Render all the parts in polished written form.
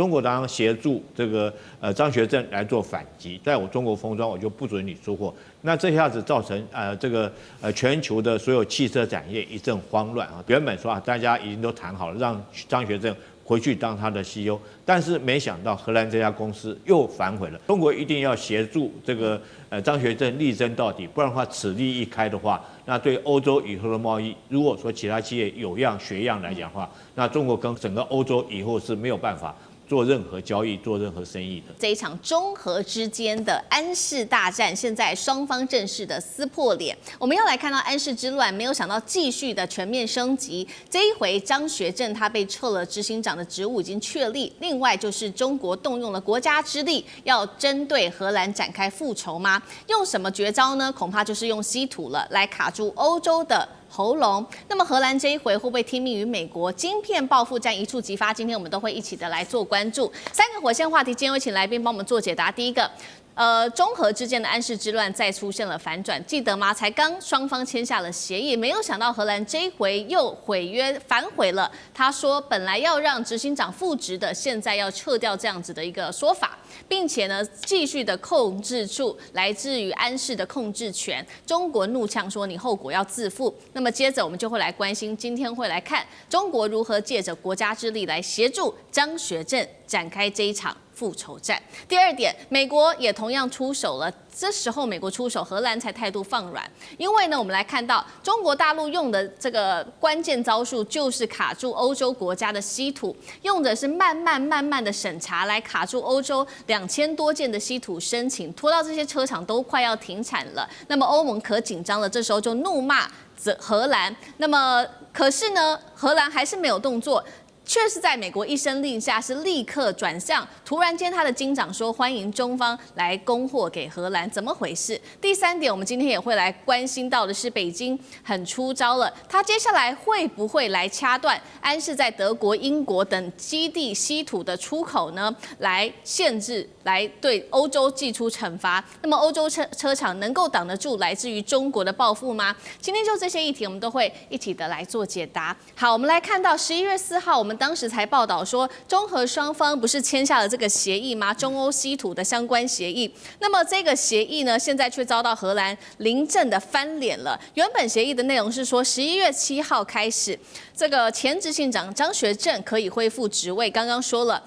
中国当然协助这个张学正来做反击，在我中国封装我就不准你出货。那这下子造成全球的所有汽车产业一阵慌乱啊！原本说大家已经都谈好了，让张学正回去当他的 CEO， 但是没想到荷兰这家公司又反悔了。中国一定要协助这个张学正力争到底，不然的话此利一开的话，那对欧洲以后的贸易，如果说其他企业有样学样来讲的话，那中国跟整个欧洲以后是没有办法做任何交易、做任何生意的。这一场中荷之间的安氏大战，现在双方正式的撕破脸。我们要来看到安氏之乱，没有想到继续的全面升级。这一回张学正他被撤了执行长的职务已经确立。另外就是中国动用了国家之力，要针对荷兰展开复仇吗？用什么绝招呢？恐怕就是用稀土了，来卡住欧洲的喉咙。那么荷兰这一回会不会听命于美国？晶片报复战一触即发，今天我们都会一起的来做关注。三个火线话题，今天会请来宾帮我们做解答。第一个，中荷之间的安氏之乱再出现了反转，记得吗？才刚双方签下了协议，没有想到荷兰这一回又毁约反悔了。他说本来要让执行长复职的，现在要撤掉这样子的一个说法，并且呢继续的控制住来自于安氏的控制权。中国怒呛说你后果要自负。那么接着我们就会来关心，今天会来看中国如何借着国家之力来协助张学正展开这一场复仇战。第二点，美国也同样出手了。这时候美国出手，荷兰才态度放软。因为呢，我们来看到中国大陆用的这个关键招数，就是卡住欧洲国家的稀土，用的是慢慢的审查来卡住欧洲2000多件的稀土申请，拖到这些车厂都快要停产了。那么欧盟可紧张了，这时候就怒骂荷兰。那么可是呢，荷兰还是没有动作。却是在美国一声令下，是立刻转向。突然间，他的金长说欢迎中方来供货给荷兰，怎么回事？第三点，我们今天也会来关心到的是，北京很出招了，他接下来会不会来掐断安氏在德国、英国等基地稀土的出口呢？来限制，来对欧洲祭出惩罚。那么欧洲车厂能够挡得住来自于中国的报复吗？今天就这些议题，我们都会一起的来做解答。好，我们来看到11月4号，我们当时才报道说，中荷双方不是签下了这个协议吗？中欧稀土的相关协议。那么这个协议呢，现在却遭到荷兰临阵的翻脸了。原本协议的内容是说，11月7号开始，这个前执行长张学正可以恢复职位。刚刚说了。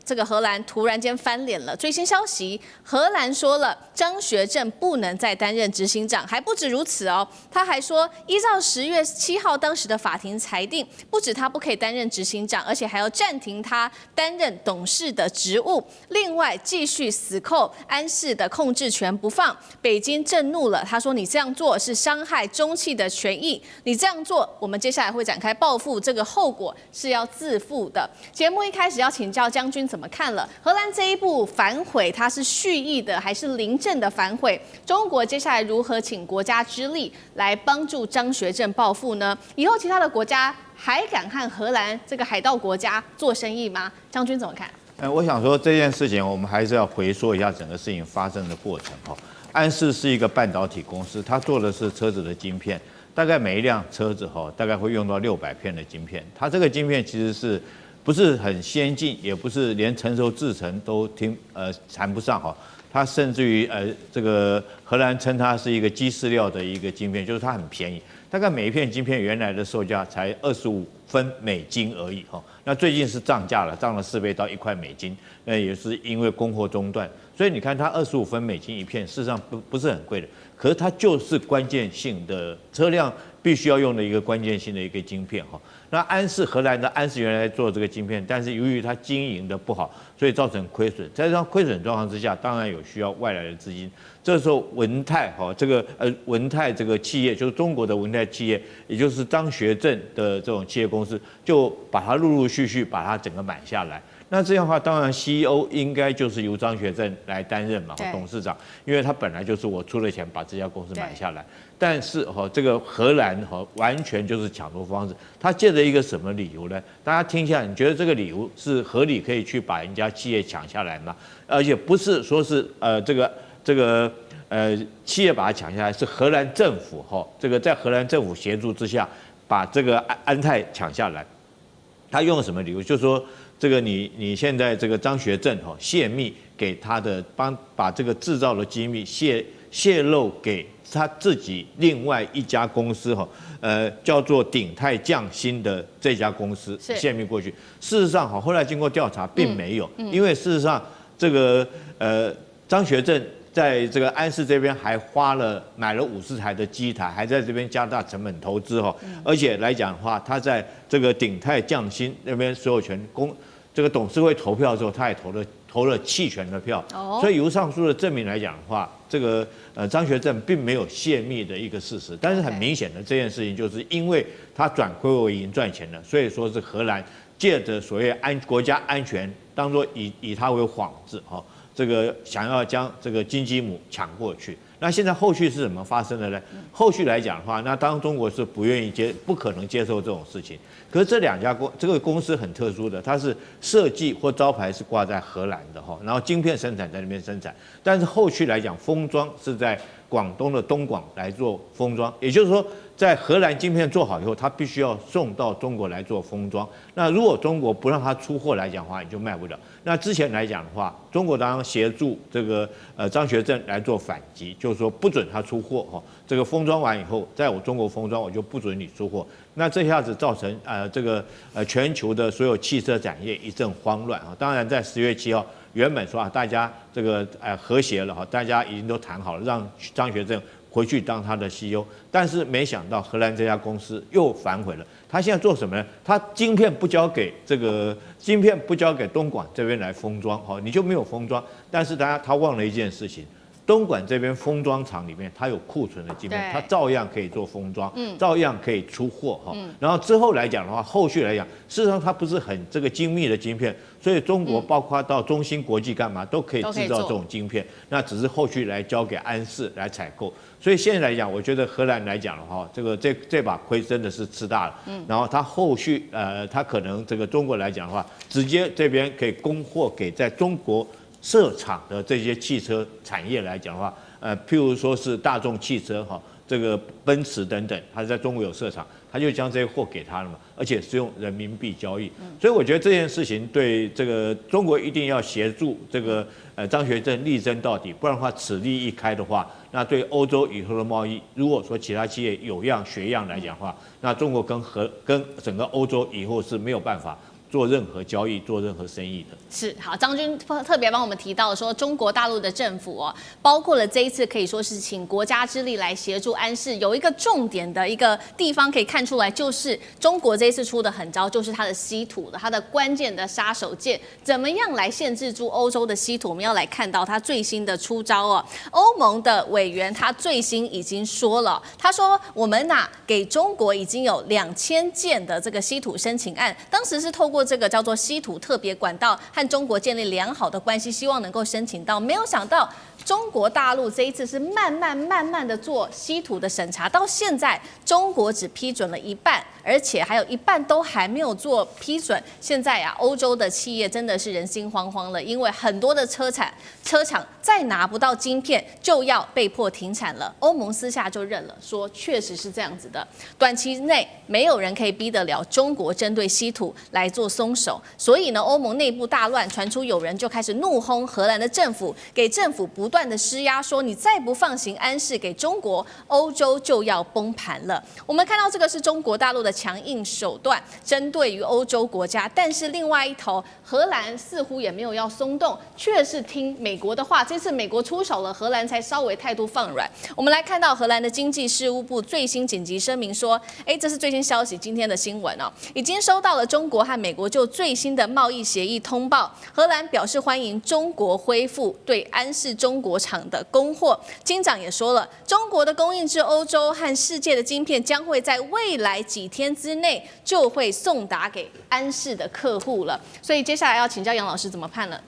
这个荷兰突然间翻脸了。最新消息，荷兰说了，张学正不能再担任执行长。还不止如此哦，他还说，依照10月7号当时的法庭裁定，不止他不可以担任执行长，而且还要暂停他担任董事的职务。另外，继续死扣安氏的控制权不放。北京震怒了，他说：“你这样做是伤害中企的权益，你这样做，我们接下来会展开报复，这个后果是要自负的。”节目一开始要请教将军怎么看了荷兰这一步反悔，它是蓄意的还是临阵的反悔？中国接下来如何请国家之力来帮助张学正报复呢？以后其他的国家还敢和荷兰这个海盗国家做生意吗？将军怎么看？我想说这件事情，我们还是要回溯一下整个事情发生的过程哈。安氏是一个半导体公司，它做的是车子的晶片，大概每一辆车子哈，大概会用到600片的晶片。它这个晶片其实是不是很先进，也不是连成熟制程都谈不上哈。它甚至于这个荷兰称它是一个鸡饲料的一个晶片，就是它很便宜，大概每一片晶片原来的售价才25分美金而已哈。那最近是涨价了，涨了4倍到1块美金，那也是因为供货中断，所以你看它25分美金一片，事实上不是很贵的，可是它就是关键性的车辆必须要用的一个关键性的一个晶片哈。那荷兰的安氏原来做这个晶片，但是由于它经营的不好，所以造成亏损。在这样亏损状况之下，当然有需要外来的资金。这时候文泰文泰这个企业，就是中国的文泰企业，也就是张学正的这种企业公司，就把它陆续把它整个买下来。那这样的话，当然 CEO 应该就是由张学正来担任嘛，董事长，因为他本来就是我出了钱把这家公司买下来。但是这个荷兰完全就是抢夺方式，他借着一个什么理由呢？大家听一下，你觉得这个理由是合理可以去把人家企业抢下来吗？而且不是说是企业把它抢下来，是荷兰政府在荷兰政府协助之下把这个安泰抢下来。他用了什么理由？就是说这个你现在这个张学正泄密给他的把这个制造的机密泄露给他自己另外一家公司叫做鼎泰匠心的这家公司泄密过去。事实上后来经过调查并没有，因为事实上这个张学正在这个安氏这边还买了50台的机台，还在这边加大成本投资而且来讲的话，他在这个鼎泰匠心那边所有权这个董事会投票的时候，他也投了弃权的票，所以由上述的证明来讲的话，这个张学正并没有泄密的一个事实。但是很明显的这件事情，就是因为他转亏为盈赚钱了，所以说是荷兰借着所谓国家安全当作以他为幌子这个想要将这个金鸡母抢过去。那现在后续是怎么发生的呢？后续来讲的话，那当然中国是不可能接受这种事情。可是这个公司很特殊的，它是设计或招牌是挂在荷兰的然后晶片生产在那边生产，但是后续来讲封装是在广东的东莞来做封装，也就是说，在荷兰晶片做好以后，它必须要送到中国来做封装。那如果中国不让它出货来讲的话，你就卖不了。那之前来讲的话，中国当然协助这个张学正来做反击，就是说不准他出货这个封装完以后，在我中国封装，我就不准你出货。那这下子造成这个全球的所有汽车产业一阵慌乱当然在10月7号。原本说大家这个和谐了大家已经都谈好了，让张学正回去当他的 CEO， 但是没想到荷兰这家公司又反悔了。他现在做什么呢？他晶片不交给东莞这边来封装你就没有封装。但是他忘了一件事情。东莞这边封装厂里面，它有库存的晶片，它照样可以做封装，照样可以出货然后之后来讲的话，后续来讲，事实上它不是很这个精密的晶片，所以中国包括到中芯国际干嘛都可以制造这种晶片，那只是后续来交给安氏来采购。所以现在来讲，我觉得荷兰来讲的话，这把亏真的是吃大了。然后它后续它可能这个中国来讲的话，直接这边可以供货给在中国设厂的这些汽车产业来讲的话，譬如说是大众汽车这个奔驰等等，它在中国有设厂，它就将这些货给他了嘛，而且是用人民币交易。所以我觉得这件事情对这个中国一定要协助这个张学正力争到底，不然的话此例一开的话，那对欧洲以后的贸易，如果说其他企业有样学样来讲的话，那中国跟整个欧洲以后是没有办法做任何交易、做任何生意的。是好，张军特别帮我们提到说，中国大陆的政府包括了这一次可以说是请国家之力来协助安氏，有一个重点的一个地方可以看出来，就是中国这一次出的狠招，就是它的稀土的，它的关键的杀手锏，怎么样来限制住欧洲的稀土？我们要来看到它最新的出招欧盟的委员他最新已经说了，他说我们给中国已经有2000件的这个稀土申请案，当时是透过这个叫做稀土特别管道和中国建立良好的关系，希望能够申请到，没有想到中国大陆这一次是慢慢的做稀土的审查，到现在中国只批准了一半，而且还有一半都还没有做批准。现在欧洲的企业真的是人心惶惶了，因为很多的车厂再拿不到晶片就要被迫停产了。欧盟私下就认了，说确实是这样子的，短期内没有人可以逼得了中国针对稀土来做松手。所以呢，欧盟内部大乱，传出有人就开始怒轰荷兰的政府，给政府不断的施压，说你再不放行安氏给中国，欧洲就要崩盘了。我们看到这个是中国大陆的强硬手段，针对于欧洲国家，但是另外一头，荷兰似乎也没有要松动，却是听美国的话。这次美国出手了，荷兰才稍微态度放软。我们来看到荷兰的经济事务部最新紧急声明说，这是最新消息，今天的新闻已经收到了中国和美国就最新的贸易协议通报，荷兰表示欢迎中国恢复对安氏中国厂的供货。金长也说了，中国的供应至欧洲和世界的晶片将会在未来几天之内就会送达给安氏的客户了。所以接下来要请教杨老师怎么判了。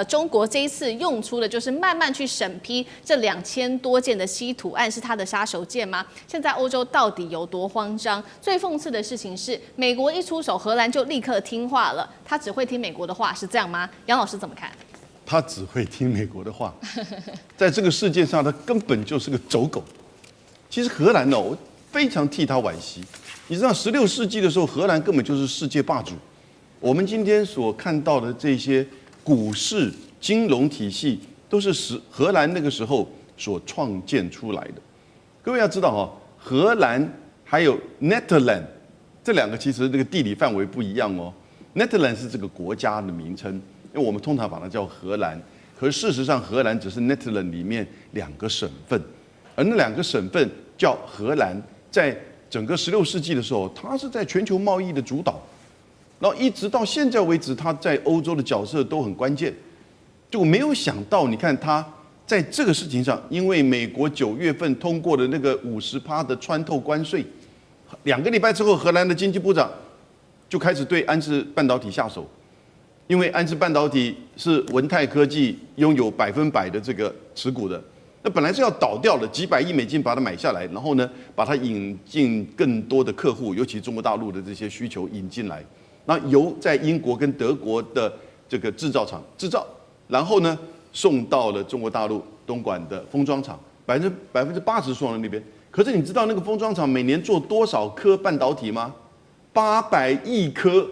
中国这一次用出的就是慢慢去审批这2000多件的稀土案，是它的杀手锏吗？现在欧洲到底有多慌张？最讽刺的事情是，美国一出手，荷兰就立刻听话了。他只会听美国的话，是这样吗？杨老师怎么看？他只会听美国的话，在这个世界上，他根本就是个走狗。其实荷兰我非常替他惋惜。你知道，16世纪的时候，荷兰根本就是世界霸主。我们今天所看到的这些股市金融体系，都是荷兰那个时候所创建出来的。各位要知道哈，荷兰还有 Netherlands 这两个其实这个地理范围不一样哦。Netherlands 是这个国家的名称，因为我们通常把它叫荷兰，可是事实上荷兰只是 Netherlands 里面2个省份，而那2个省份叫荷兰，在整个16世纪的时候，它是在全球贸易的主导，然后一直到现在为止，它在欧洲的角色都很关键。就没有想到，你看它在这个事情上，因为美国9月份通过的那个50%的穿透关税，2个礼拜之后，荷兰的经济部长就开始对安氏半导体下手，因为安氏半导体是文泰科技拥有100%的这个持股的，那本来是要倒掉的，几百亿美金把它买下来，然后呢，把它引进更多的客户，尤其中国大陆的这些需求引进来，那由在英国跟德国的这个制造厂制造。然后呢，送到了中国大陆东莞的封装厂，80%送到那边。可是你知道那个封装厂每年做多少颗半导体吗？800亿颗，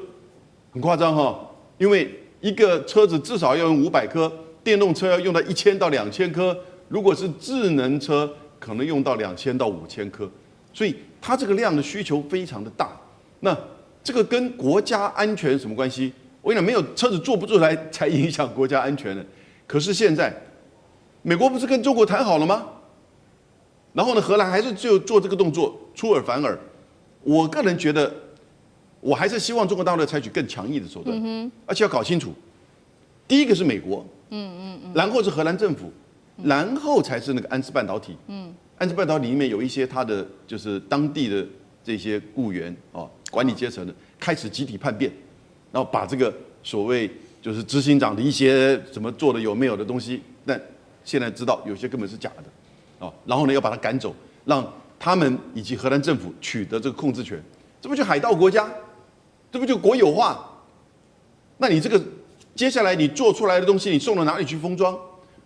很夸张哈。因为一个车子至少要用500颗，电动车要用到1000到2000颗，如果是智能车，可能用到2000到5000颗。所以它这个量的需求非常的大。那这个跟国家安全有什么关系？我跟你讲，没有车子做不出来才影响国家安全的。可是现在，美国不是跟中国谈好了吗？然后呢，荷兰还是就做这个动作，出尔反尔。我个人觉得，我还是希望中国大陆采取更强硬的手段，而且要搞清楚，第一个是美国，然后是荷兰政府，然后才是那个安氏半导体。安氏半导体里面有一些它的就是当地的这些雇员管理阶层的开始集体叛变。然后把这个所谓就是执行长的一些什么做的有没有的东西，但现在知道有些根本是假的，然后呢要把他赶走，让他们以及荷兰政府取得这个控制权，这不就海盗国家，这不就国有化？那你这个接下来你做出来的东西，你送到哪里去封装？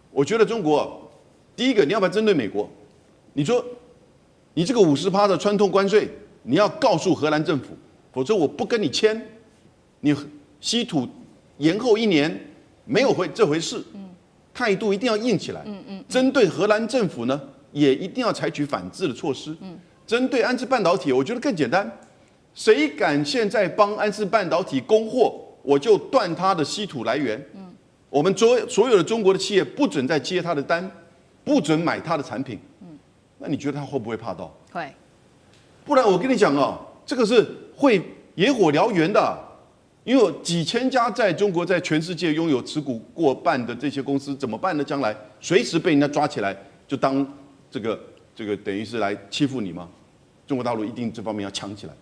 我觉得中国第一个你要不要针对美国？你说你这个50%的穿透关税，你要告诉荷兰政府，否则我不跟你签。你稀土延后1年没有这回事，态度一定要硬起来。针对荷兰政府呢，也一定要采取反制的措施。针对安氏半导体，我觉得更简单，谁敢现在帮安氏半导体供货，我就断他的稀土来源。我们所有的中国的企业不准再接他的单，不准买他的产品。那你觉得他会不会怕到？会。不然我跟你讲这个是会野火燎原的。因为有几千家在中国在全世界拥有持股过半的这些公司怎么办呢？将来随时被人家抓起来，就当这个等于是来欺负你吗？中国大陆一定这方面要强起来。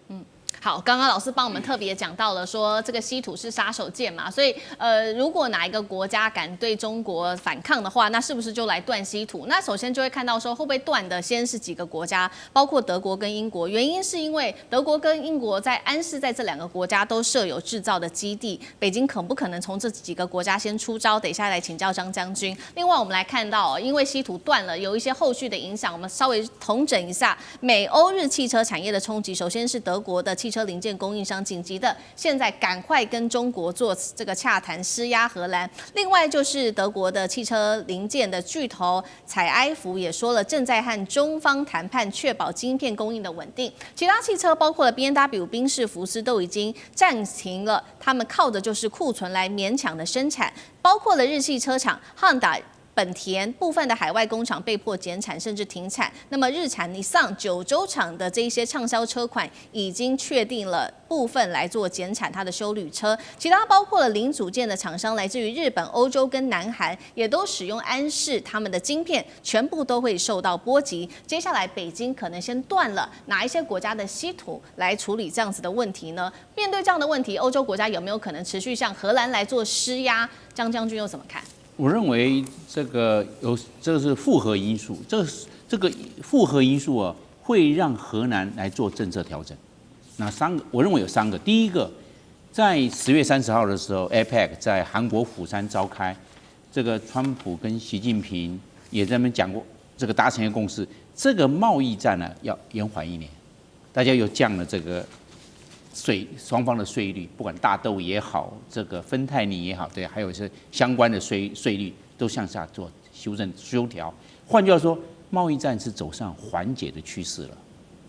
好，刚刚老师帮我们特别讲到了说这个稀土是杀手锏嘛，所以如果哪一个国家敢对中国反抗的话，那是不是就来断稀土？那首先就会看到说会不会断的先是几个国家，包括德国跟英国。原因是因为德国跟英国在安氏在这2个国家都设有制造的基地，北京可不可能从这几个国家先出招？等一下来请教张将军。另外我们来看到因为稀土断了，有一些后续的影响，我们稍微统整一下美欧日汽车产业的冲击。首先是德国的汽车零件供应商紧急的现在赶快跟中国做这个洽谈，施压荷兰。另外就是德国的汽车零件的巨头采埃孚也说了，正在和中方谈判，确保晶片供应的稳定。其他汽车包括了 BMW、宾士、福斯都已经暂停了，他们靠的就是库存来勉强的生产，包括了日系车厂 Honda。本田部分的海外工厂被迫减产甚至停产，那么日产、尼桑、九州厂的这一些畅销车款已经确定了部分来做减产它的休旅车，其他包括了零组件的厂商来自于日本、欧洲跟南韩，也都使用安氏他们的晶片，全部都会受到波及。接下来北京可能先断了哪一些国家的稀土来处理这样子的问题呢？面对这样的问题，欧洲国家有没有可能持续向荷兰来做施压？张将军又怎么看？我认为这个是复合因素，这个复合因素会让荷兰来做政策调整。那我认为有3个。第一个，在10月30号的时候 ，APEC 在韩国釜山召开，这个川普跟习近平也在那边讲过，这个达成一个共识，这个贸易战呢要延缓1年，大家又降了这个双方的税率，不管大豆也好，这个芬太尼也好，对，还有一些相关的税率都向下做修调。换句话说，贸易战是走上缓解的趋势了，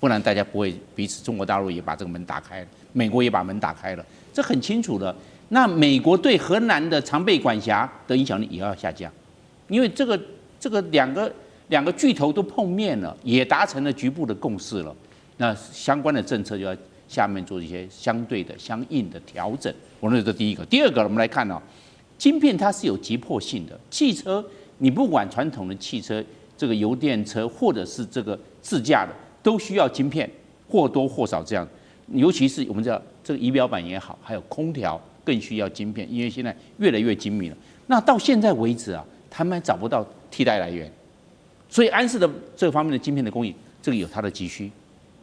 不然大家不会彼此，中国大陆也把这个门打开了，美国也把门打开了，这很清楚的。那美国对荷兰的常备管辖的影响力也要下降，因为这个两个巨头都碰面了，也达成了局部的共识了。那相关的政策就要下面做一些相对的、相应的调整。我认为这第一个。第二个，我们来看晶片它是有急迫性的。汽车，你不管传统的汽车，这个油电车或者是这个自驾的，都需要晶片，或多或少这样。尤其是我们知道这个仪表板也好，还有空调更需要晶片，因为现在越来越精密了。那到现在为止他们还找不到替代来源，所以安氏的这方面的晶片的供应，这个有它的急需。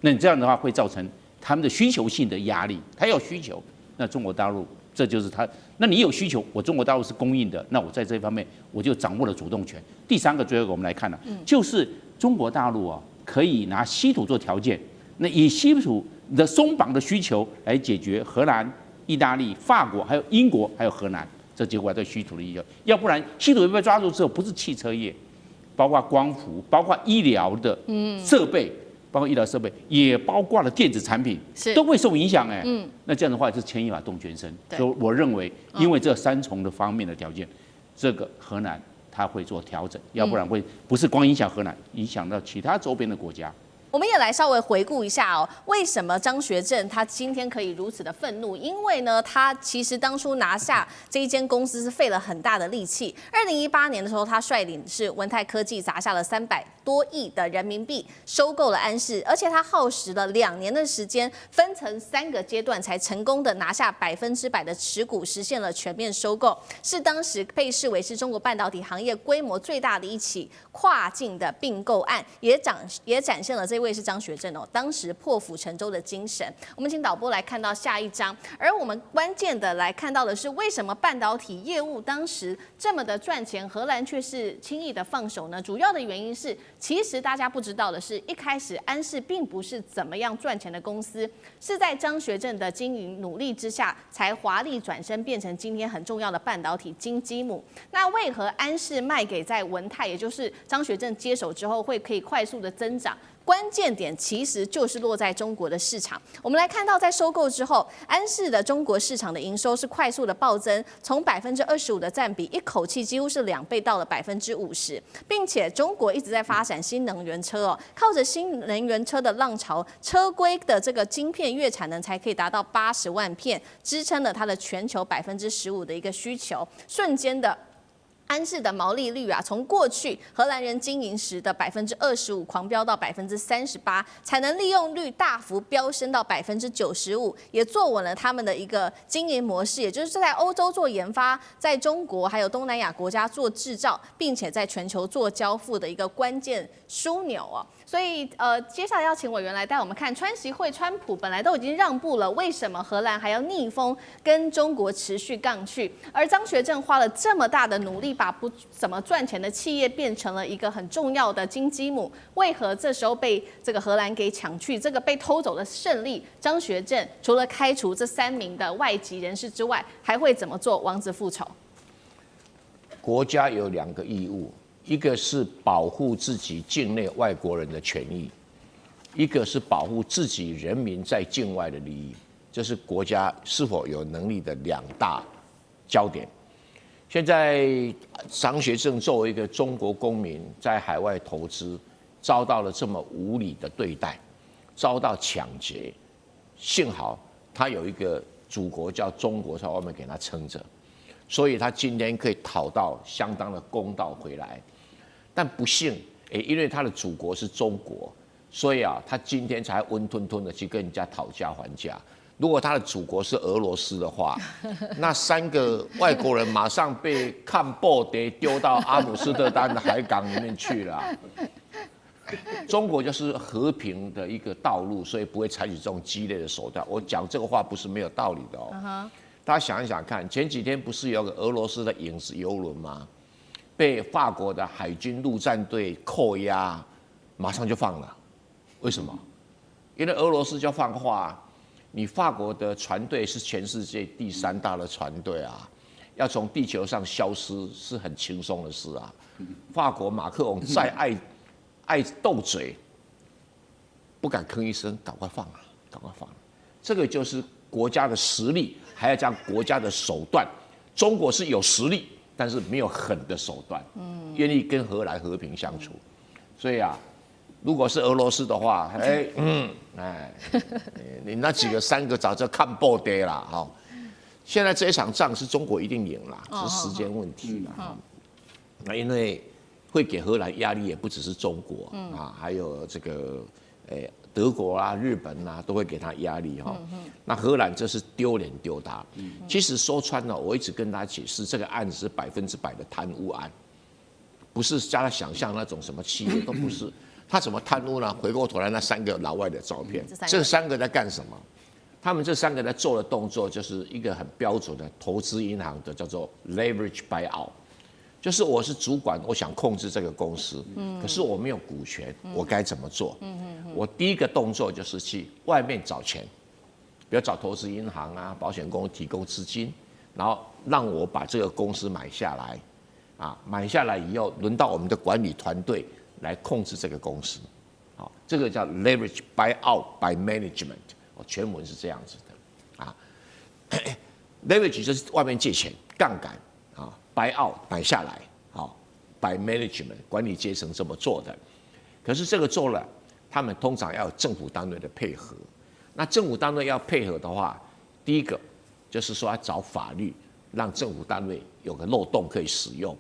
那你这样的话会造成他们的需求性的压力，他要需求，那中国大陆这就是他，那你有需求，我中国大陆是供应的，那我在这方面我就掌握了主动权。第三个，最后一个我们来看就是中国大陆可以拿稀土做条件，那以稀土的松绑的需求来解决荷兰、意大利、法国、还有英国、还有荷兰这几国对稀土的需求，要不然稀土被抓住之后，不是汽车业，包括光伏，包括医疗的设备。包括医疗设备，也包括了电子产品，都会受影响那这样的话是牵一发动全身。所以我认为，因为这三重的方面的条件，这个荷兰它会做调整，要不然会不是光影响荷兰，影响到其他周边的国家。我们也来稍微回顾一下为什么张学正他今天可以如此的愤怒？因为呢，他其实当初拿下这一间公司是费了很大的力气。2018年的时候，他率领是文泰科技砸下了300多亿的人民币收购了安氏，而且他耗时了2年的时间，分成3个阶段才成功的拿下100%的持股，实现了全面收购，是当时被视为是中国半导体行业规模最大的一起跨境的并购案，也展现了这位是张学正当时破釜沉舟的精神。我们请导播来看到下一章，而我们关键的来看到的是，为什么半导体业务当时这么的赚钱，荷兰却是轻易的放手呢？主要的原因是，其实大家不知道的是，一开始安氏并不是怎么样赚钱的公司，是在张学正的经营努力之下，才华丽转身变成今天很重要的半导体金鸡母。那为何安氏卖给在文泰，也就是张学正接手之后可以快速的增长？关键点其实就是落在中国的市场。我们来看到，在收购之后，安氏的中国市场的营收是快速的暴增，从25%的占比，一口气几乎是2倍到了50%，并且中国一直在发展新能源车靠着新能源车的浪潮，车规的这个晶片月产能才可以达到80万片，支撑了它的全球15%的一个需求，瞬间的。安氏的毛利率从过去荷兰人经营时的25%狂飙到38%，产能利用率大幅飙升到95%，也坐稳了他们的一个经营模式，也就是在欧洲做研发，在中国还有东南亚国家做制造，并且在全球做交付的一个关键枢纽所以接下来要请委员来带我们看川习会，川普本来都已经让步了，为什么荷兰还要逆风跟中国持续杠去？而张学正花了这么大的努力，把不怎么赚钱的企业变成了一个很重要的金鸡母，为何这时候被这个荷兰给抢去？这个被偷走的胜利，张学正除了开除这3名的外籍人士之外，还会怎么做王子复仇？国家有2个义务。一个是保护自己境内外国人的权益，一个是保护自己人民在境外的利益，这是国家是否有能力的2大焦点。现在张学正作为一个中国公民，在海外投资，遭到了这么无理的对待，遭到抢劫，幸好他有一个祖国叫中国在外面给他撑着，所以他今天可以讨到相当的公道回来。但不幸，因为他的祖国是中国，所以他今天才温吞吞的去跟人家讨价还价。如果他的祖国是俄罗斯的话，那3个外国人马上被看报得丢到阿姆斯特丹的海港里面去了。中国就是和平的一个道路，所以不会采取这种激烈的手段。我讲这个话不是没有道理的大家想一想看，前几天不是有个俄罗斯的影子邮轮吗？被法国的海军陆战队扣押，马上就放了。为什么？因为俄罗斯就放话，你法国的船队是全世界第3大的船队啊，要从地球上消失是很轻松的事啊。法国马克龙再爱斗嘴，不敢吭一声，赶快放啊，赶快放。这个就是国家的实力，还要讲国家的手段。中国是有实力，但是没有狠的手段，愿意跟荷兰和平相处。所以啊，如果是俄罗斯的话，你那3个早就看爆跌了哈。现在这一场仗是中国一定赢了，只是时间问题了。那因为会给荷兰压力，也不只是中国啊，还有这个德国啊、日本啊，都会给他压力哈。那荷兰这是丢脸丢大。其实说穿了，我一直跟大家解释，这个案子是100%的贪污案，不是叫他想象那种什么企业都不是。他怎么贪污呢？回过头来那3个老外的照片，这3个在干什么？他们这3个在做的动作，就是一个很标准的投资银行的叫做 leverage buyout。就是我是主管，我想控制这个公司，可是我没有股权，我该怎么做？我第一个动作就是去外面找钱，比如找投资银行啊、保险公司提供资金，然后让我把这个公司买下来，买下来以后，轮到我们的管理团队来控制这个公司，好，这个叫 leverage buyout by management， 全文是这样子的，leverage 就是外面借钱，杠杆。buy out 买下来，好 ，by management 管理阶层这么做的，可是这个做了，他们通常要有政府单位的配合。那政府单位要配合的话，第一个就是说要找法律，让政府单位有个漏洞可以使用。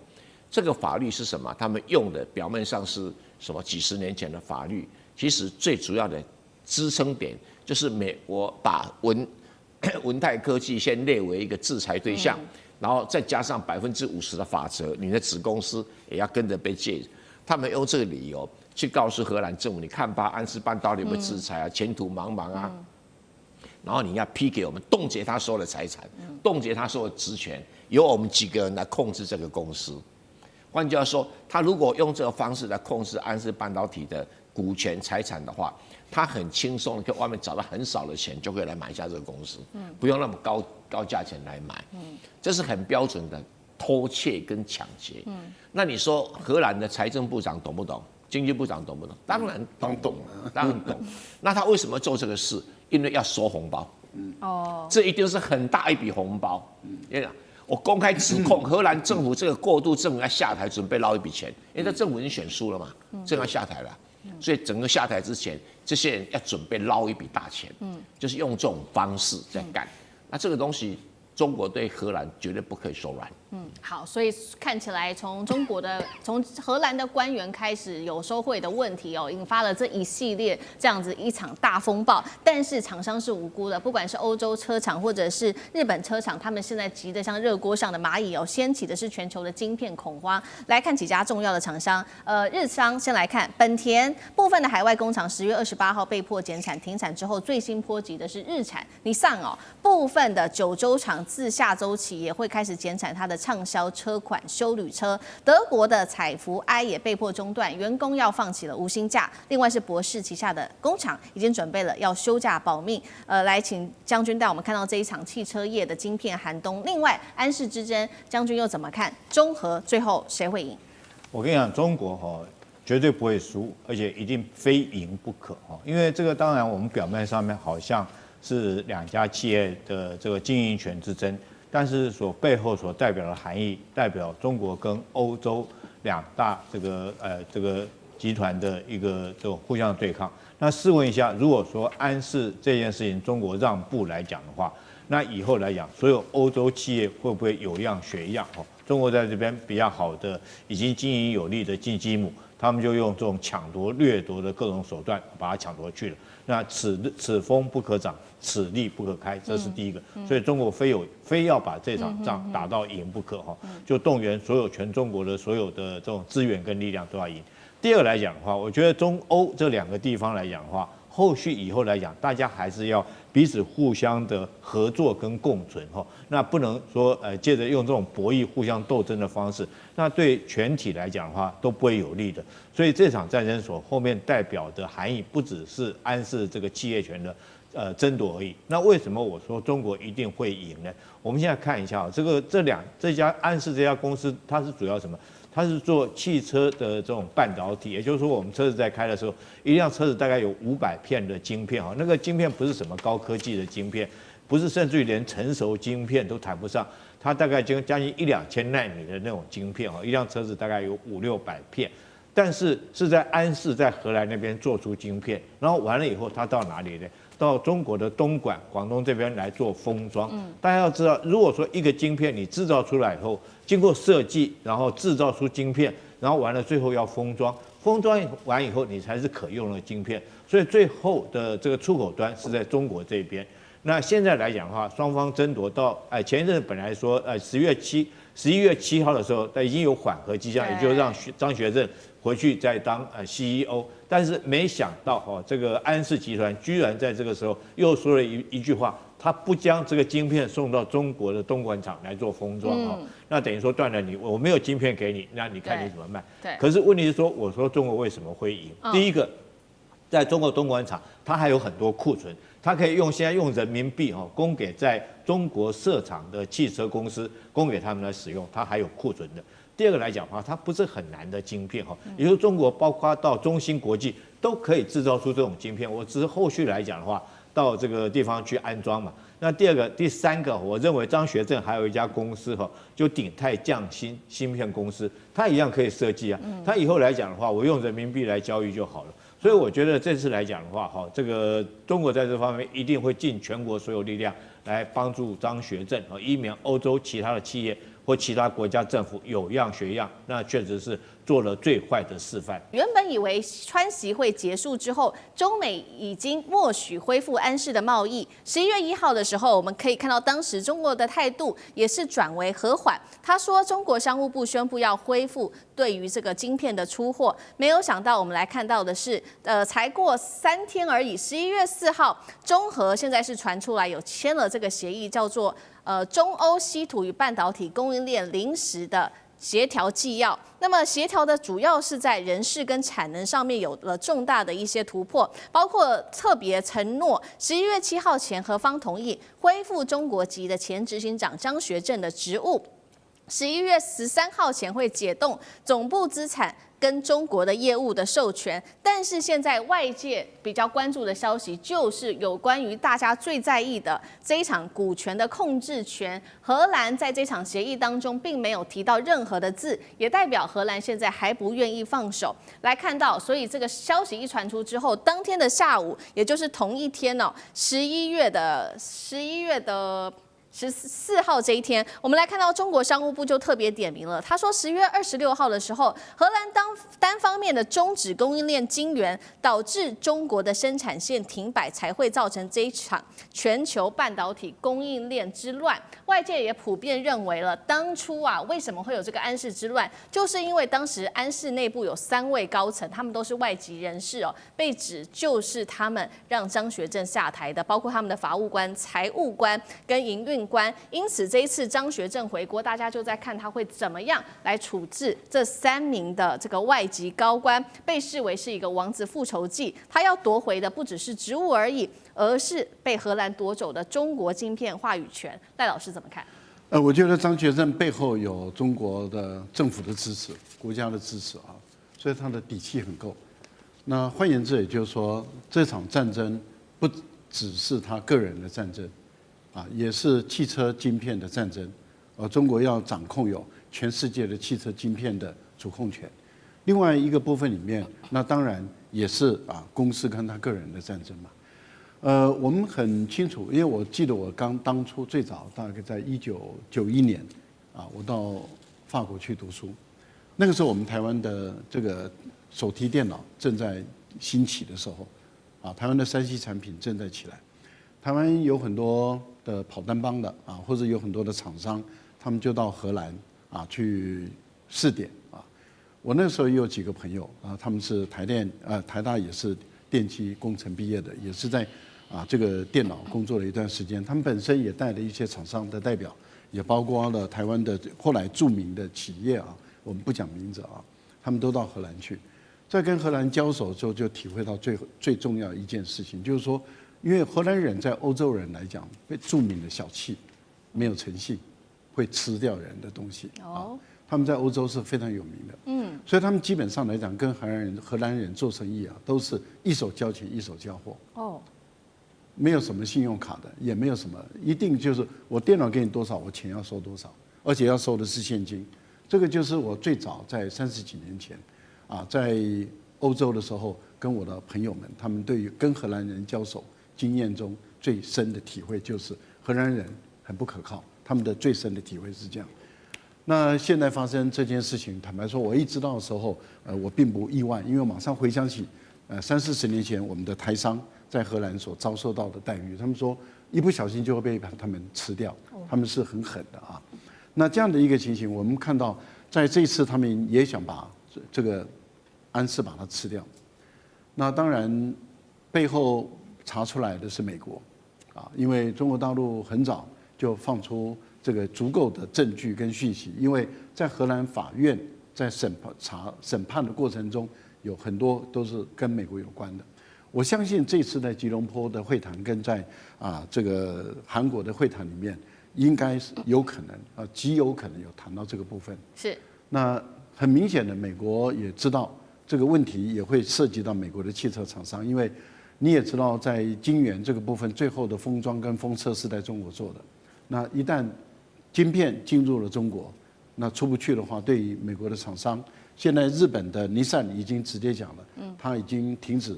这个法律是什么？他们用的表面上是什么几十年前的法律，其实最主要的支撑点就是美国把文泰科技先列为一个制裁对象。然后再加上50%的法则，你的子公司也要跟着被戒。他们用这个理由去告诉荷兰政府，你看吧，安斯半岛有没有制裁啊，前途茫茫啊。然后你要批给我们，冻结他所有的财产，冻结他所有的职权，由我们几个人来控制这个公司。换句话说，他如果用这个方式来控制安斯半导体的股权财产的话，他很轻松的可以外面找到很少的钱，就可以来买下这个公司，不用那么高价钱来买，这是很标准的偷窃跟抢劫。那你说荷兰的财政部长懂不懂？经济部长懂不懂？当然懂，当然懂。那他为什么做这个事？因为要收红包。这一定是很大一笔红包。我公开指控荷兰政府这个过渡政府要下台，准备捞一笔钱，因为这政府已经选输了嘛，正要下台了。所以整个下台之前，这些人要准备捞一笔大钱，就是用这种方式在干。那这个东西，中国对荷兰绝对不可以手软。好，所以看起来从荷兰的官员开始有收贿的问题引发了这一系列这样子一场大风暴。但是厂商是无辜的，不管是欧洲车厂或者是日本车厂，他们现在急得像热锅上的蚂蚁掀起的是全球的晶片恐慌。来看几家重要的厂商，日商先来看本田部分的海外工厂10月28号被迫减产停产之后，最新波及的是日产、Nissan部分的九州厂自下周起也会开始减产它的畅销车款休旅车，德国的采孚 i 也被迫中断，员工要放弃了无薪假。另外是博世旗下的工厂已经准备了要休假保命。来请将军带我们看到这一场汽车业的晶片寒冬。另外安世之争，将军又怎么看？中核最后谁会赢？我跟你讲，中国绝对不会输，而且一定非赢不可因为这个当然我们表面上面好像是2家企业的这个经营权之争。但是背后所代表的含义，代表中国跟欧洲2大这个集团的一个这种互相对抗。那试问一下，如果说安世这件事情中国让步来讲的话，那以后来讲，所有欧洲企业会不会有样学样？中国在这边比较好的，已经经营有力的金鸡母，他们就用这种抢夺、掠夺的各种手段把它抢夺去了。那此风不可长，此利不可开，这是第一个。所以中国非要把这场仗打到赢不可就动员全中国的所有的这种资源跟力量都要赢。第二个来讲的话，我觉得中欧这2个地方来讲的话，后续以后来讲，大家还是要彼此互相的合作跟共存那不能说借着用这种博弈互相斗争的方式，那对全体来讲的话都不会有利的。所以这场战争所后面代表的含义，不只是安世这个企业权的争夺而已。那为什么我说中国一定会赢呢？我们现在看一下这家安氏这家公司，它是主要什么？它是做汽车的这种半导体，也就是说我们车子在开的时候，一辆车子大概有500片的晶片那个晶片不是什么高科技的晶片，不是甚至于连成熟晶片都谈不上，它大概将近1-2000奈米的那种晶片一辆车子大概有500-600片。但是是在安氏在荷兰那边做出晶片，然后完了以后，它到哪里呢？到中国的东莞、广东这边来做封装。大家要知道，如果说一个晶片你制造出来以后，经过设计，然后制造出晶片，然后完了最后要封装，封装完以后你才是可用的晶片。所以最后的这个出口端是在中国这边。那现在来讲的话，双方争夺到前一阵本来说11月7号的时候，已经有缓和迹象，也就是让张学正回去再当CEO， 但是没想到这个安氏集团居然在这个时候又说了一句话，他不将这个晶片送到中国的东莞厂来做封装那等于说断了我没有晶片给你，那你看你怎么卖？对。可是问题是说，我说中国为什么会赢？第一个，在中国东莞厂，它还有很多库存，它可以现在用人民币供给在中国设厂的汽车公司，供给他们来使用，它还有库存的。第二个来讲的话，它不是很难的晶片也就是中国包括到中芯国际都可以制造出这种晶片，我只是后续来讲的话，到这个地方去安装嘛。那第三个，我认为张学正还有一家公司就鼎泰匠芯片公司，它一样可以设计它以后来讲的话，我用人民币来交易就好了。所以我觉得这次来讲的话，这个中国在这方面一定会尽全国所有力量来帮助张学正以免欧洲其他的企业或其他国家政府有样学样，那确实是做了最坏的示范。原本以为川习会结束之后，中美已经默许恢复安氏的贸易。11月1号的时候，我们可以看到当时中国的态度也是转为和缓。他说，中国商务部宣布要恢复对于这个晶片的出货。没有想到，我们来看到的是，才过3天而已，11月4号，中核现在是传出来有签了这个协议，叫做中欧稀土与半导体供应链临时的协调纪要。那么协调的主要是在人事跟产能上面有了重大的一些突破，包括特别承诺11月7号前何方同意恢复中国籍的前执行长张学正的职务，11月13号前会解冻总部资产跟中国的业务的授权。但是现在外界比较关注的消息，就是有关于大家最在意的这一场股权的控制权。荷兰在这场协议当中并没有提到任何的字，也代表荷兰现在还不愿意放手。来看到，所以这个消息一传出之后，当天的下午，也就是同一天11月14号这一天，我们来看到中国商务部就特别点名了，他说10月26号的时候，荷兰单方面的终止供应链晶圆，导致中国的生产线停摆，才会造成这一场全球半导体供应链之乱。外界也普遍认为了，当初为什么会有这个安氏之乱，就是因为当时安氏内部有3位高层，他们都是外籍人士被指就是他们让张学正下台的，包括他们的法务官、财务官跟营运官。因此这一次张学正回国，大家就在看他会怎么样来处置这3名的这个外籍高官，被视为是一个王子复仇记。他要夺回的不只是职务而已，而是被荷兰夺走的中国晶片话语权。赖老师怎么看？我觉得张学正背后有中国的政府的支持、国家的支持所以他的底气很够。那换言之，也就是说，这场战争不只是他个人的战争也是汽车晶片的战争。中国要掌控有全世界的汽车晶片的主控权。另外一个部分里面，那当然也是公司跟他个人的战争嘛。我们很清楚，因为我记得我当初最早大概在1991年我到法国去读书，那个时候我们台湾的这个手提电脑正在兴起的时候台湾的3C产品正在起来，台湾有很多的跑单帮的或者有很多的厂商，他们就到荷兰去试点我那时候也有几个朋友他们是台大也是电机工程毕业的，也是在这个电脑工作了一段时间。他们本身也带了一些厂商的代表，也包括了台湾的后来著名的企业我们不讲名字他们都到荷兰去。在跟荷兰交手之后，就体会到最重要的一件事情，就是说因为荷兰人在欧洲人来讲被著名的小气，没有诚信，会吃掉人的东西啊。他们在欧洲是非常有名的，所以他们基本上来讲跟荷兰人做生意啊，都是一手交钱一手交货。没有什么信用卡的，也没有什么，一定就是我电脑给你多少，我钱要收多少，而且要收的是现金。这个就是我最早在30几年前，在欧洲的时候，跟我的朋友们，他们对于跟荷兰人交手经验中最深的体会就是荷兰人很不可靠，他们的最深的体会是这样。那现在发生这件事情，坦白说，我一知道的时候，我并不意外，因为马上回想起，30-40年前我们的台商在荷兰所遭受到的待遇，他们说一不小心就会被他们吃掉，他们是很狠的啊。那这样的一个情形，我们看到在这次他们也想把这个安氏把它吃掉。那当然背后查出来的是美国，因为中国大陆很早就放出这个足够的证据跟讯息，因为在荷兰法院在审判的过程中，有很多都是跟美国有关的。我相信这次在吉隆坡的会谈跟在这个韩国的会谈里面，应该是有可能极有可能有谈到这个部分。是。那很明显的，美国也知道这个问题也会涉及到美国的汽车厂商，因为你也知道，在晶圆这个部分，最后的封装跟封测是在中国做的。那一旦晶片进入了中国，那出不去的话，对于美国的厂商，现在日本的尼桑已经直接讲了，它已经停止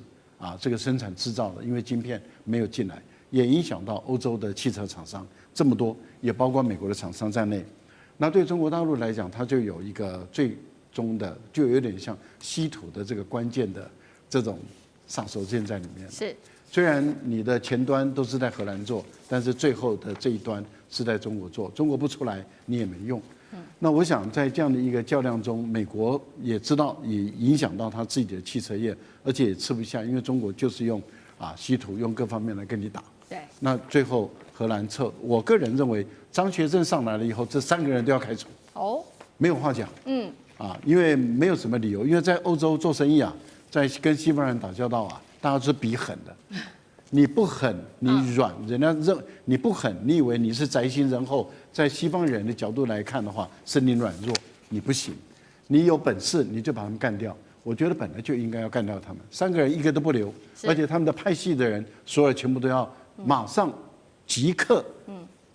这个生产制造了，因为晶片没有进来，也影响到欧洲的汽车厂商这么多，也包括美国的厂商在内。那对中国大陆来讲，它就有一个最终的，就有点像稀土的这个关键的这种杀手锏在里面。是。虽然你的前端都是在荷兰做，但是最后的这一端是在中国做，中国不出来你也没用。那我想在这样的一个较量中，美国也知道也影响到他自己的汽车业，而且也吃不下，因为中国就是用稀土，用各方面来跟你打。对。那最后荷兰撤，我个人认为张学正上来了以后，这3个人都要开除。没有话讲。因为没有什么理由，因为在欧洲做生意在跟西方人打交道大家是比狠的。你不狠，你软，人家你不狠，你以为你是宅心仁厚，在西方人的角度来看的话，是你软弱，你不行。你有本事你就把他们干掉。我觉得本来就应该要干掉他们，3个人一个都不留，而且他们的派系的人，所有全部都要马上即刻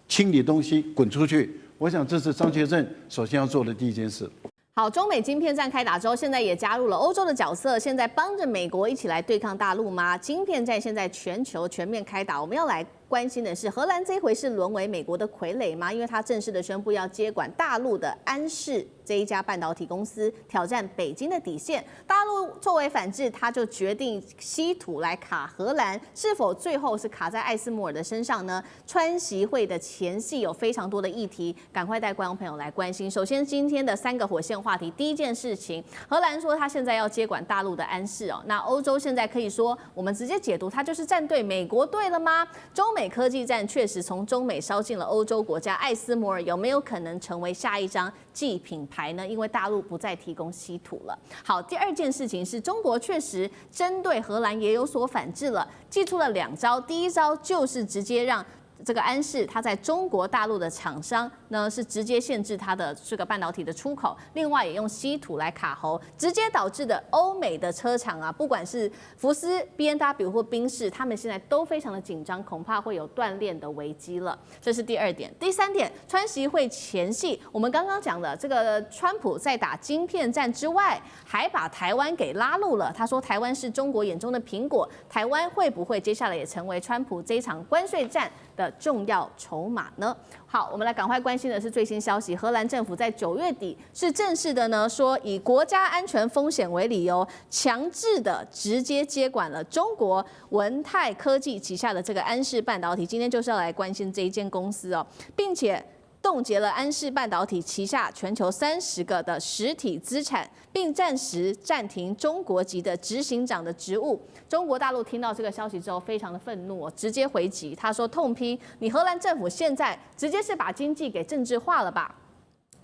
清理东西滚出去。我想这是张学正首先要做的第一件事。好，中美晶片战开打之后，现在也加入了欧洲的角色，现在帮着美国一起来对抗大陆吗？晶片战现在全球全面开打，我们要来关心的是，荷兰这一回是沦为美国的傀儡吗？因为他正式的宣布要接管大陆的安氏这一家半导体公司，挑战北京的底线。大陆作为反制，他就决定稀土来卡荷兰，是否最后是卡在艾斯摩尔的身上呢？川习会的前夕有非常多的议题，赶快带观众朋友来关心。首先，今天的3个火线话题，第一件事情，荷兰说他现在要接管大陆的安氏那欧洲现在可以说，我们直接解读它就是站队美国队了吗？中美科技战确实从中美烧进了欧洲国家，艾斯摩尔有没有可能成为下一张记品牌呢？因为大陆不再提供稀土了。好，第二件事情是中国确实针对荷兰也有所反制了，祭出了2招，第一招就是直接让这个安氏它在中国大陆的厂商呢是直接限制它的这个半导体的出口，另外也用稀土来卡喉，直接导致的欧美的车厂不管是福斯、BMW 或宾士，他们现在都非常的紧张，恐怕会有断链的危机了。这是第2点。第3点，川习会前夕，我们刚刚讲的这个川普在打晶片战之外，还把台湾给拉入了。他说台湾是中国眼中的苹果，台湾会不会接下来也成为川普这一场关税战的重要筹码呢？好，我们来赶快关心的是最新消息，荷兰政府在9月底是正式的呢，说以国家安全风险为理由，强制的直接接管了中国文泰科技旗下的这个安氏半导体。今天就是要来关心这一间公司并且冻结了安氏半导体旗下全球30个的实体资产，并暂时暂停中国籍的执行长的职务。中国大陆听到这个消息之后，非常的愤怒直接回击，他说痛批你荷兰政府现在直接是把经济给政治化了吧。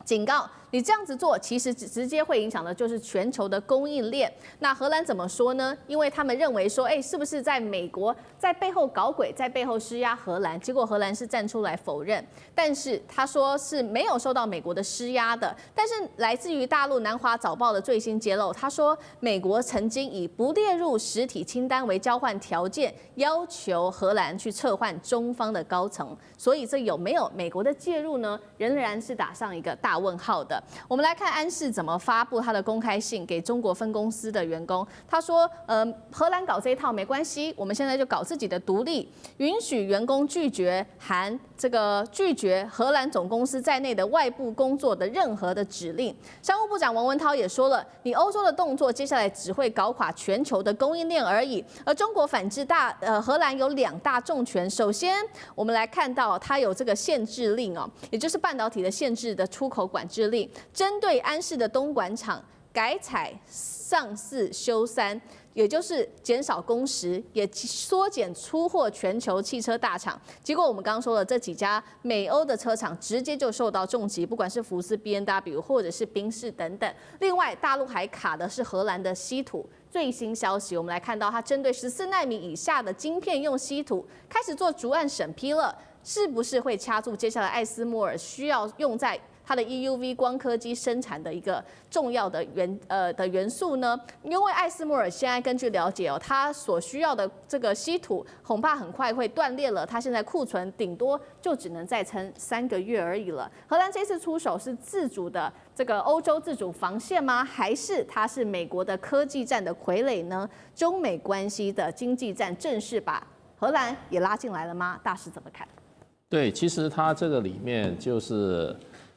警告你这样子做，其实直接会影响的就是全球的供应链。那荷兰怎么说呢？因为他们认为说，是不是在美国在背后搞鬼，在背后施压荷兰？结果荷兰是站出来否认，但是他说是没有受到美国的施压的。但是来自于大陆南华早报的最新揭露，他说美国曾经以不列入实体清单为交换条件，要求荷兰去撤换中方的高层。所以这有没有美国的介入呢？仍然是打上一个大问号的。我们来看安氏怎么发布他的公开信给中国分公司的员工。他说，荷兰搞这一套没关系，我们现在就搞自己的独立，允许员工拒绝含这个拒绝荷兰总公司在内的外部工作的任何的指令。商务部长王文涛也说了，你欧洲的动作接下来只会搞垮全球的供应链而已。而中国反制荷兰有2大重拳，首先我们来看到它有这个限制令哦，也就是半导体的限制的出口管制令，针对安氏的东莞厂改采上4休3，也就是减少工时，也缩减出货全球汽车大厂。结果我们刚刚说了，这几家美欧的车厂直接就受到重击，不管是福斯、B&W 或者是宾士等等。另外，大陆还卡的是荷兰的稀土。最新消息，我们来看到它针对14奈米以下的晶片用稀土开始做逐案审批了，是不是会掐住接下来艾斯摩尔需要用在它的 EUV 光刻机生产的一个重要的元素呢？因为艾斯摩尔现在根据了解它所需要的这个稀土恐怕很快会断裂了，它现在库存顶多就只能再撑3个月而已了。荷兰这次出手是自主的这个欧洲自主防线吗？还是它是美国的科技战的傀儡呢？中美关系的经济战正式把荷兰也拉进来了吗？大师怎么看？对，其实它这个里面就是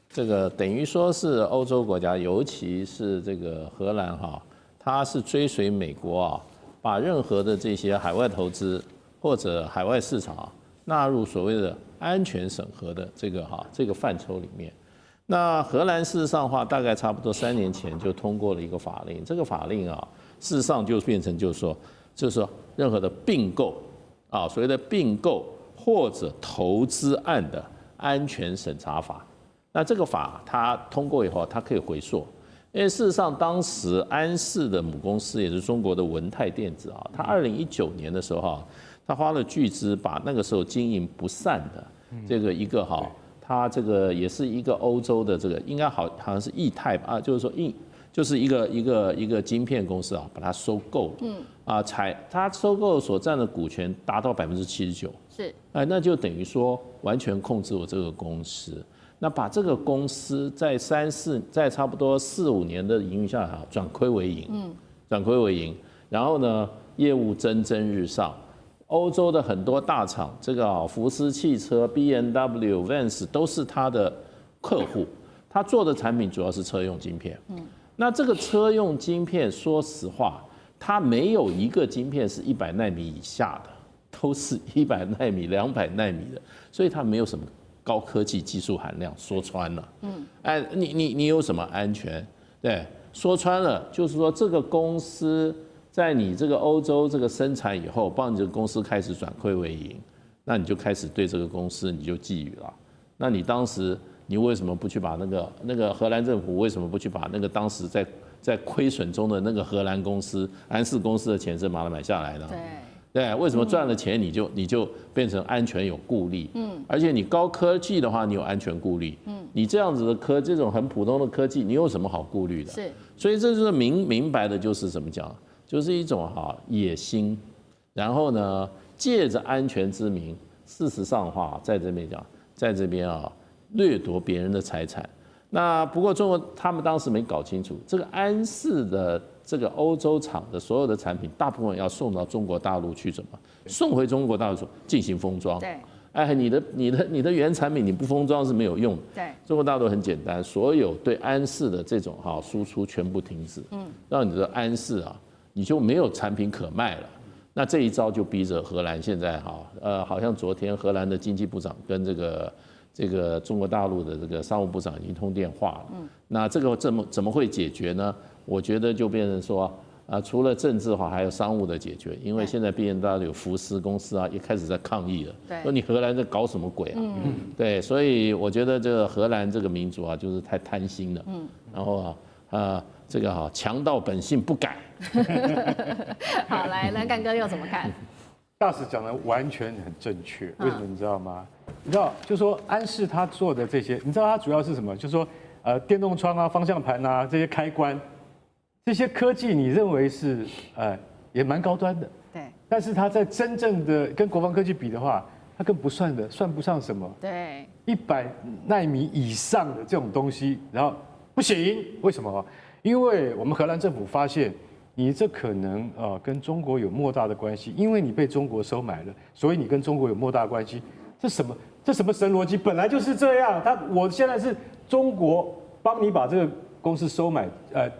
这个等于说是欧洲国家，尤其是这个荷兰哈，它是追随美国啊，把任何的这些海外投资或者海外市场纳入所谓的安全审核的这个范畴里面。那荷兰事实上的话，大概差不多3年前就通过了一个法令，这个法令啊，事实上就变成就是说任何的并购啊，所谓的并购或者投资案的安全审查法。那这个法它通过以后，它可以回溯，因为事实上当时安氏的母公司也是中国的文泰电子啊，它2019年的时候哈，它花了巨资把那个时候经营不善的这个一个哈，它这个也是一个欧洲的这个应该好像是易泰吧，就是说就是一个晶片公司啊，把它收购了，它收购所占的股权达到79%，是，那就等于说完全控制我这个公司。那把这个公司在在差不多4、5年的营运下来，转亏为盈，然后呢，业务蒸日上。欧洲的很多大厂，这个福斯汽车、B&W、Vans 都是它的客户，它做的产品主要是车用晶片。那这个车用晶片，说实话，它没有一个晶片是100奈米以下的，都是100奈米、200奈米的，所以它没有什么高科技技术含量，说穿了，你有什么安全？对，说穿了就是说这个公司在你这个欧洲这个生产以后，帮你这个公司开始转亏为盈，那你就开始对这个公司你就觊觎了。那你当时你为什么不去把那个荷兰政府为什么不去把那个当时在亏损中的那个荷兰公司安氏公司的钱是把它买下来呢？对，为什么赚了钱你就变成安全有顾虑？而且你高科技的话，你有安全顾虑。你这样子的这种很普通的科技，你有什么好顾虑的？是，所以这就是明白的，就是怎么讲，就是一种野心，然后呢，借着安全之名，事实上的话，在这边掠夺别人的财产。那不过中国他们当时没搞清楚，这个安氏的这个欧洲厂的所有的产品，大部分要送到中国大陆去，怎么送回中国大陆进行封装？对，你的原产品你不封装是没有用的。对，中国大陆很简单，所有对安氏的这种输出全部停止，让你的安氏你就没有产品可卖了。那这一招就逼着荷兰现在好像昨天荷兰的经济部长跟这个中国大陆的这个商务部长已经通电话了。那这个怎么会解决呢？我觉得就变成说，除了政治还有商务的解决，因为现在 BMW 福斯公司也开始在抗议了，说你荷兰在搞什么鬼啊？对，所以我觉得这个荷兰这个民族就是太贪心了，然后这个强盗本性不改。好，来干哥又怎么看？大使讲的完全很正确，为什么你知道吗？你知道，就说安士他做的这些，你知道他主要是什么？就说电动窗啊、方向盘啊这些开关。这些科技你认为是也蛮高端的，对，但是它在真正的跟国防科技比的话，它更不算不上什么。对，100奈米以上的这种东西，然后不行，为什么？因为我们荷兰政府发现你这可能跟中国有莫大的关系，因为你被中国收买了，所以你跟中国有莫大的关系。这什么神逻辑？本来就是这样。我现在是中国帮你把这个公司收买，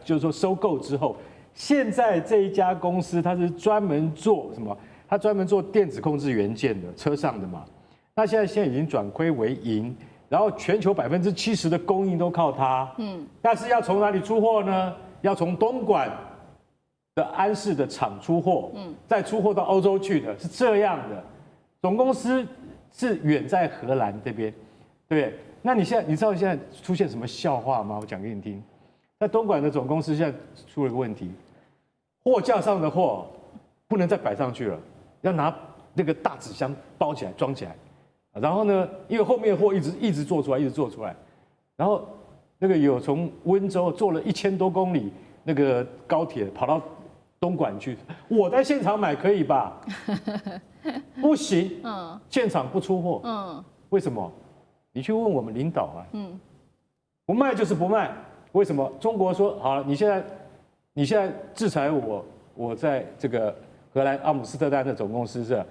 就是说收购之后，现在这一家公司它是专门做什么？它专门做电子控制元件的，车上的嘛。那现在已经转亏为盈，然后全球70%的供应都靠它。但是要从哪里出货呢？要从东莞的安士的厂出货，再出货到欧洲去的，是这样的。总公司是远在荷兰这边，对不对？那你知道现在出现什么笑话吗？我讲给你听。在东莞的总公司现在出了个问题，货架上的货不能再摆上去了，要拿那个大纸箱包起来装起来。然后呢，因为后面的货一直做出来，然后那个有从温州坐了1000多公里那个高铁跑到东莞去，我在现场买可以吧？不行，现场不出货，为什么？你去问我们领导啊，不卖就是不卖。为什么？中国说好了，你现在制裁我在这个荷兰阿姆斯特丹的总公司是，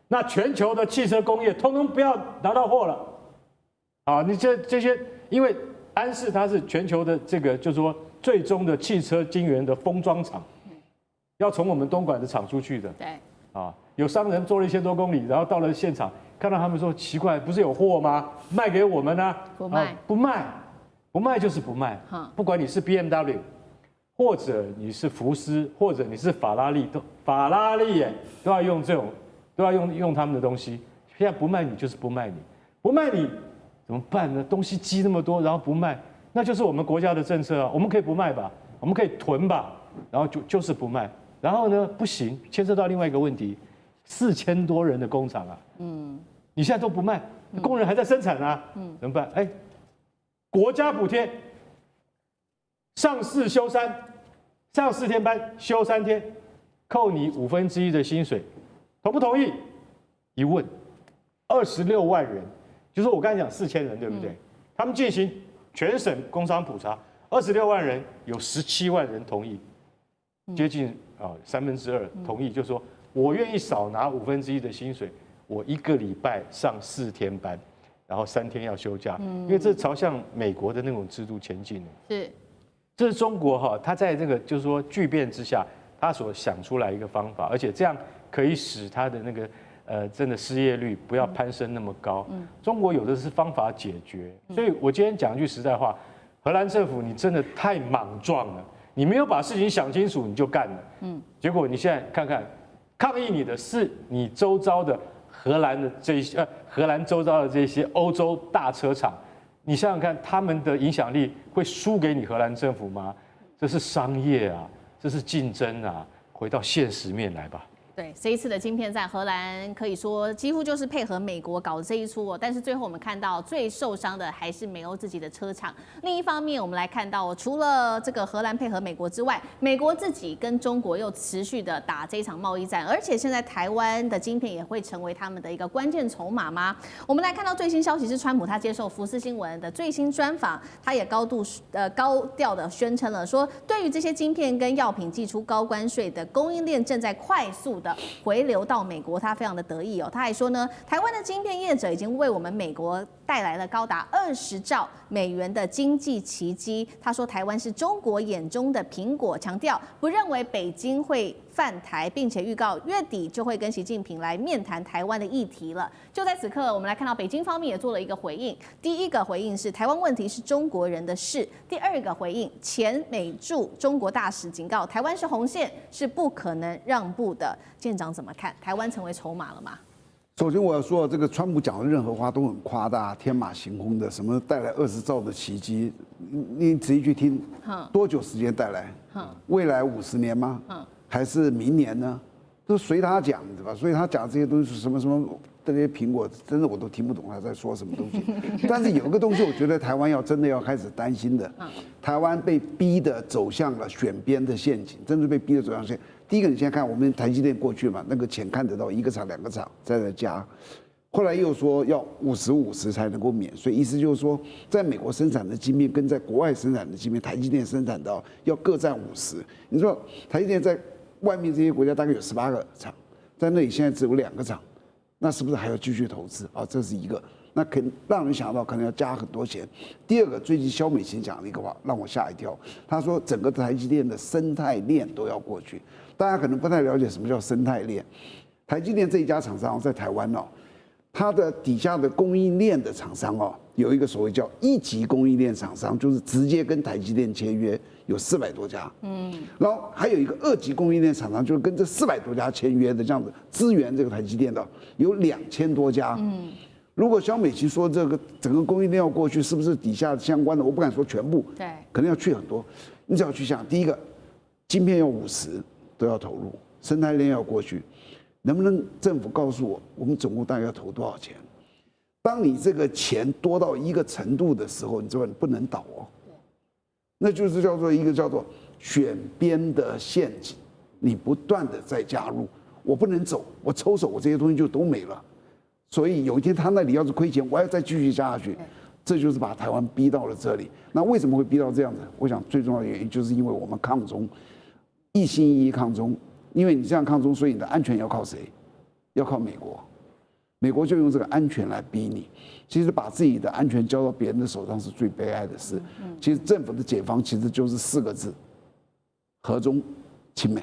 那全球的汽车工业通通不要拿到货了。啊，你这些，因为安士它是全球的这个，就是说最终的汽车晶圆的封装厂，要从我们东莞的厂出去的。对。啊，有商人坐了1000多公里，然后到了现场，看到他们说奇怪，不是有货吗？卖给我们呢？不卖就是不卖。不管你是 BMW， 或者你是福斯，或者你是法拉利都要用这种，都要用他们的东西。现在不卖你就是不卖你，不卖你怎么办呢？东西积那么多，然后不卖，那就是我们国家的政策啊。我们可以不卖吧，我们可以囤吧，然后就是不卖。然后呢，不行，牵涉到另外一个问题，4000多人的工厂啊，你现在都不卖，工人还在生产啊，怎么办？哎，国家补贴，上4休3，上4天班休3天，扣你1/5的薪水，同不同意？一问，26万人，就是我刚才讲4000人，对不对？他们进行全省工商普查，26万人有17万人同意，接近2/3同意，就是说我愿意少拿1/5的薪水，我1个礼拜上4天班，然后3天要休假，因为这朝向美国的那种制度前进的。是，这是中国他在这个就是说巨变之下，他所想出来一个方法，而且这样可以使他的那个真的失业率不要攀升那么高。中国有的是方法解决，所以我今天讲一句实在话，荷兰政府你真的太莽撞了。你没有把事情想清楚，你就干了。结果你现在看看，抗议你的是你周遭的荷兰的荷兰周遭的这些欧洲大车厂，你想想看，他们的影响力会输给你荷兰政府吗？这是商业啊，这是竞争啊，回到现实面来吧。对，这一次的晶片战，荷兰可以说几乎就是配合美国搞这一出哦。但是最后我们看到最受伤的还是美欧自己的车厂。另一方面，我们来看到除了这个荷兰配合美国之外，美国自己跟中国又持续的打这一场贸易战，而且现在台湾的晶片也会成为他们的一个关键筹码吗？我们来看到最新消息是，川普他接受福斯新闻的最新专访，他也高调的宣称了说，对于这些晶片跟药品寄出高关税的供应链正在快速的回流到美国，他非常的得意哦。他还说呢，台湾的晶片业者已经为我们美国带来了高达20兆美元的经济奇迹。他说台湾是中国眼中的苹果，强调不认为北京会犯台，并且预告月底就会跟习近平来面谈台湾的议题了。就在此刻，我们来看到北京方面也做了一个回应。第一个回应是台湾问题是中国人的事；第二个回应，前美驻中国大使警告台湾是红线，是不可能让步的。舰长怎么看？台湾成为筹码了吗？首先我要说，这个川普讲的任何话都很夸大、天马行空的，什么带来20兆的奇迹，你仔细去听，多久时间带来？未来50年吗？还是明年呢？都随他讲，对吧？所以他讲这些东西是什么这些苹果，真的我都听不懂他在说什么东西。但是有一个东西，我觉得台湾真的要开始担心的，台湾被逼的走向了选边的陷阱，真的被逼的走向陷阱。第一个，你现在看我们台积电过去嘛，那个钱看得到1个厂、2个厂在加，后来又说要50-50才能够免税，意思就是说，在美国生产的晶片跟在国外生产的晶片，台积电生产到要各占50%。你说台积电在外面这些国家大概有18个厂，在那里现在只有2个厂，那是不是还要继续投资啊？这是一个，那可能让人想到可能要加很多钱。第二个，最近萧美琴讲了一个话，让我吓一跳。他说整个台积电的生态链都要过去。大家可能不太了解什么叫生态链。台积电这一家厂商在台湾它的底下的供应链的厂商有一个所谓叫1级供应链厂商，就是直接跟台积电签约，有400多家。然后还有一个2级供应链厂商，就是跟这400多家签约的，这样子支援这个台积电的有2000多家。如果萧美琴说这个整个供应链要过去，是不是底下相关的？我不敢说全部，对，可能要去很多。你只要去想，第一个，晶片要50%都要投入，生态链要过去，能不能政府告诉我们总共大概要投多少钱？当你这个钱多到一个程度的时候，你知道你不能倒那就是叫做一个叫做选边的陷阱，你不断的在加入，我不能走，我抽手，我这些东西就都没了。所以有一天他那里要是亏钱，我还要再继续加下去，这就是把台湾逼到了这里。那为什么会逼到这样子？我想最重要的原因就是因为我们抗中，一心一意抗中，因为你这样抗中，所以你的安全要靠谁？要靠美国。美国就用这个安全来逼你。其实把自己的安全交到别人的手上是最悲哀的事。其实政府的解放其实就是4个字：和中亲美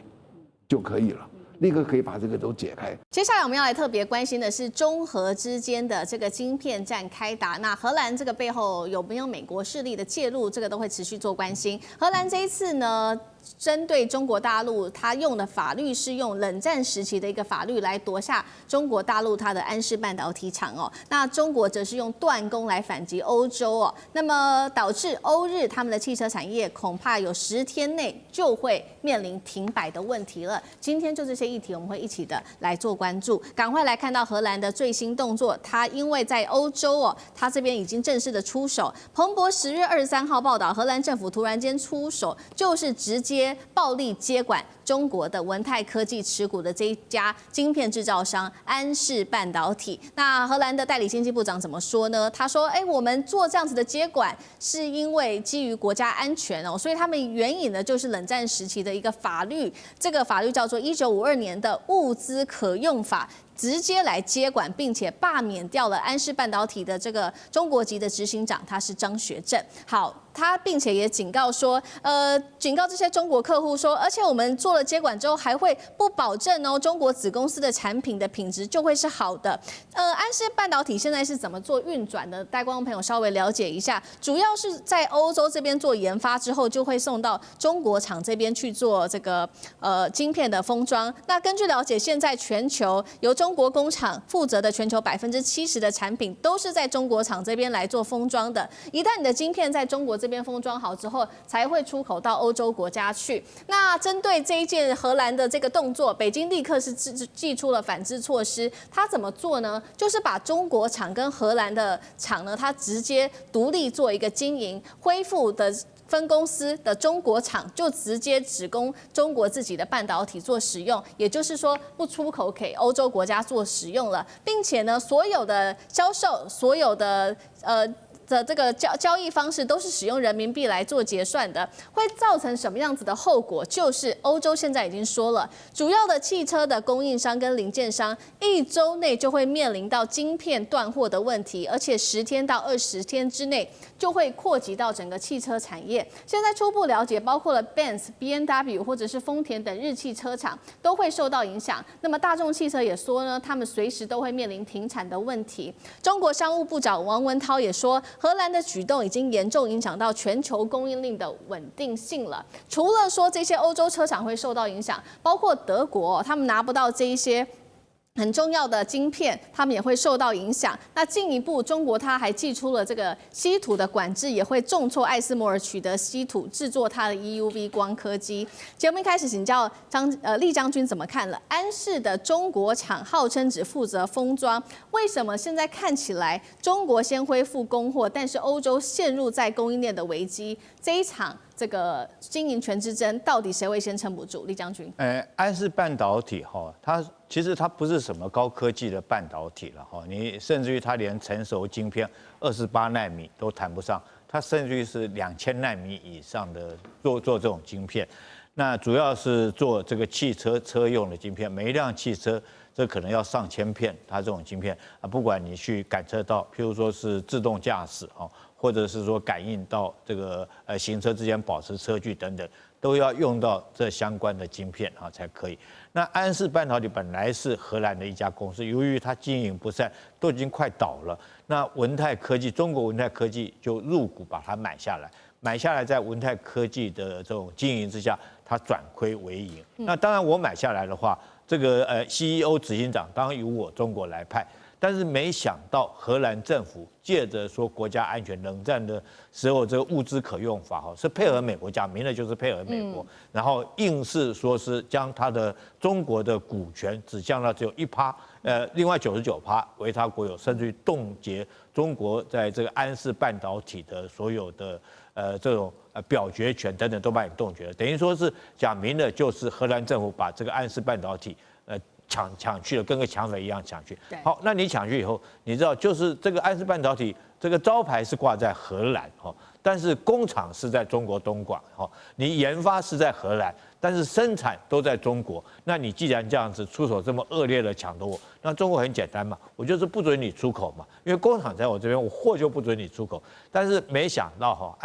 就可以了。立刻可以把这个都解开。接下来我们要来特别关心的是中荷之间的这个晶片战开打。那荷兰这个背后有没有美国势力的介入，这个都会持续做关心。荷兰这一次呢，针对中国大陆，他用的法律是用冷战时期的一个法律来夺下中国大陆它的安氏半导体厂那中国则是用断供来反击欧洲那么导致欧日他们的汽车产业恐怕有10天内就会面临停摆的问题了。今天就这些议题，我们会一起的来做关注。赶快来看到荷兰的最新动作，他因为在欧洲他这边已经正式的出手。彭博10月23号报道，荷兰政府突然间出手，就是直接暴力接管中国的文泰科技持股的这一家晶片制造商安氏半导体。那荷兰的代理经济部长怎么说呢？他说：“我们做这样子的接管，是因为基于国家安全所以他们援引的就是冷战时期的一个法律，这个法律叫做1952年的物资可用法。”直接来接管，并且罢免掉了安氏半导体的这个中国籍的执行长，他是张学正。好，他并且也警告说，警告这些中国客户说，而且我们做了接管之后，还会不保证中国子公司的产品的品质就会是好的。安氏半导体现在是怎么做运转的？带观众朋友稍微了解一下，主要是在欧洲这边做研发之后，就会送到中国厂这边去做这个晶片的封装。那根据了解，现在全球由中国工厂负责的全球70%的产品都是在中国厂这边来做封装的。一旦你的晶片在中国这边封装好之后，才会出口到欧洲国家去。那针对这一件荷兰的这个动作，北京立刻是祭出了反制措施。它怎么做呢？就是把中国厂跟荷兰的厂呢，它直接独立做一个经营，恢复的分公司的中国厂就直接只供中国自己的半导体做使用，也就是说不出口给欧洲国家做使用了，并且呢，所有的销售、所有的的这个交易方式都是使用人民币来做结算的，会造成什么样子的后果？就是欧洲现在已经说了，主要的汽车的供应商跟零件商1周内就会面临到晶片断货的问题，而且10天到20天之内就会扩及到整个汽车产业。现在初步了解，包括了 Benz、B&W 或者是丰田等日系车厂都会受到影响。那么大众汽车也说呢，他们随时都会面临停产的问题。中国商务部长王文涛也说，荷兰的举动已经严重影响到全球供应链的稳定性了。除了说这些欧洲车厂会受到影响，包括德国，他们拿不到这一些很重要的晶片，他们也会受到影响。那进一步，中国它还祭出了这个稀土的管制，也会重挫艾斯摩尔取得稀土制作它的 EUV 光刻机。节目一开始，请教厉将军怎么看了？安氏的中国厂号称只负责封装，为什么现在看起来中国先恢复供货，但是欧洲陷入在供应链的危机？这一场这个经营权之争，到底谁会先撑不住？厉将军，安氏半导体哈，其实它不是什么高科技的半导体了哈，你甚至于它连成熟晶片28奈米都谈不上，它甚至于是2000奈米以上的做这种晶片，那主要是做这个汽车车用的晶片，每一辆汽车这可能要上千片，它这种晶片啊，不管你去感测到，譬如说是自动驾驶哦，或者是说感应到这个行车之间保持车距等等，都要用到这相关的晶片啊才可以。那安氏半导体本来是荷兰的一家公司，由于它经营不善，都已经快倒了。那文泰科技，中国文泰科技就入股把它买下来，买下来在文泰科技的这种经营之下，它转亏为盈。那当然我买下来的话，这个CEO 执行长当然由我中国来派。但是没想到荷兰政府借着说国家安全冷战的时候，这个物资可用法是配合美国，讲明了就是配合美国，然后硬是说是将他的中国的股权只降到只有1%，另外99%为他国有，甚至于冻结中国在这个安氏半导体的所有的这种表决权等等都把你冻结了，等于说是讲明了就是荷兰政府把这个安氏半导体抢去了，跟个抢匪一样抢去。好，那你抢去以后，你知道就是这个安氏半导体这个招牌是挂在荷兰但是工厂是在中国东莞你研发是在荷兰，但是生产都在中国。那你既然这样子出手这么恶劣的抢夺我，那中国很简单嘛，我就是不准你出口嘛，因为工厂在我这边，我货就不准你出口。但是没想到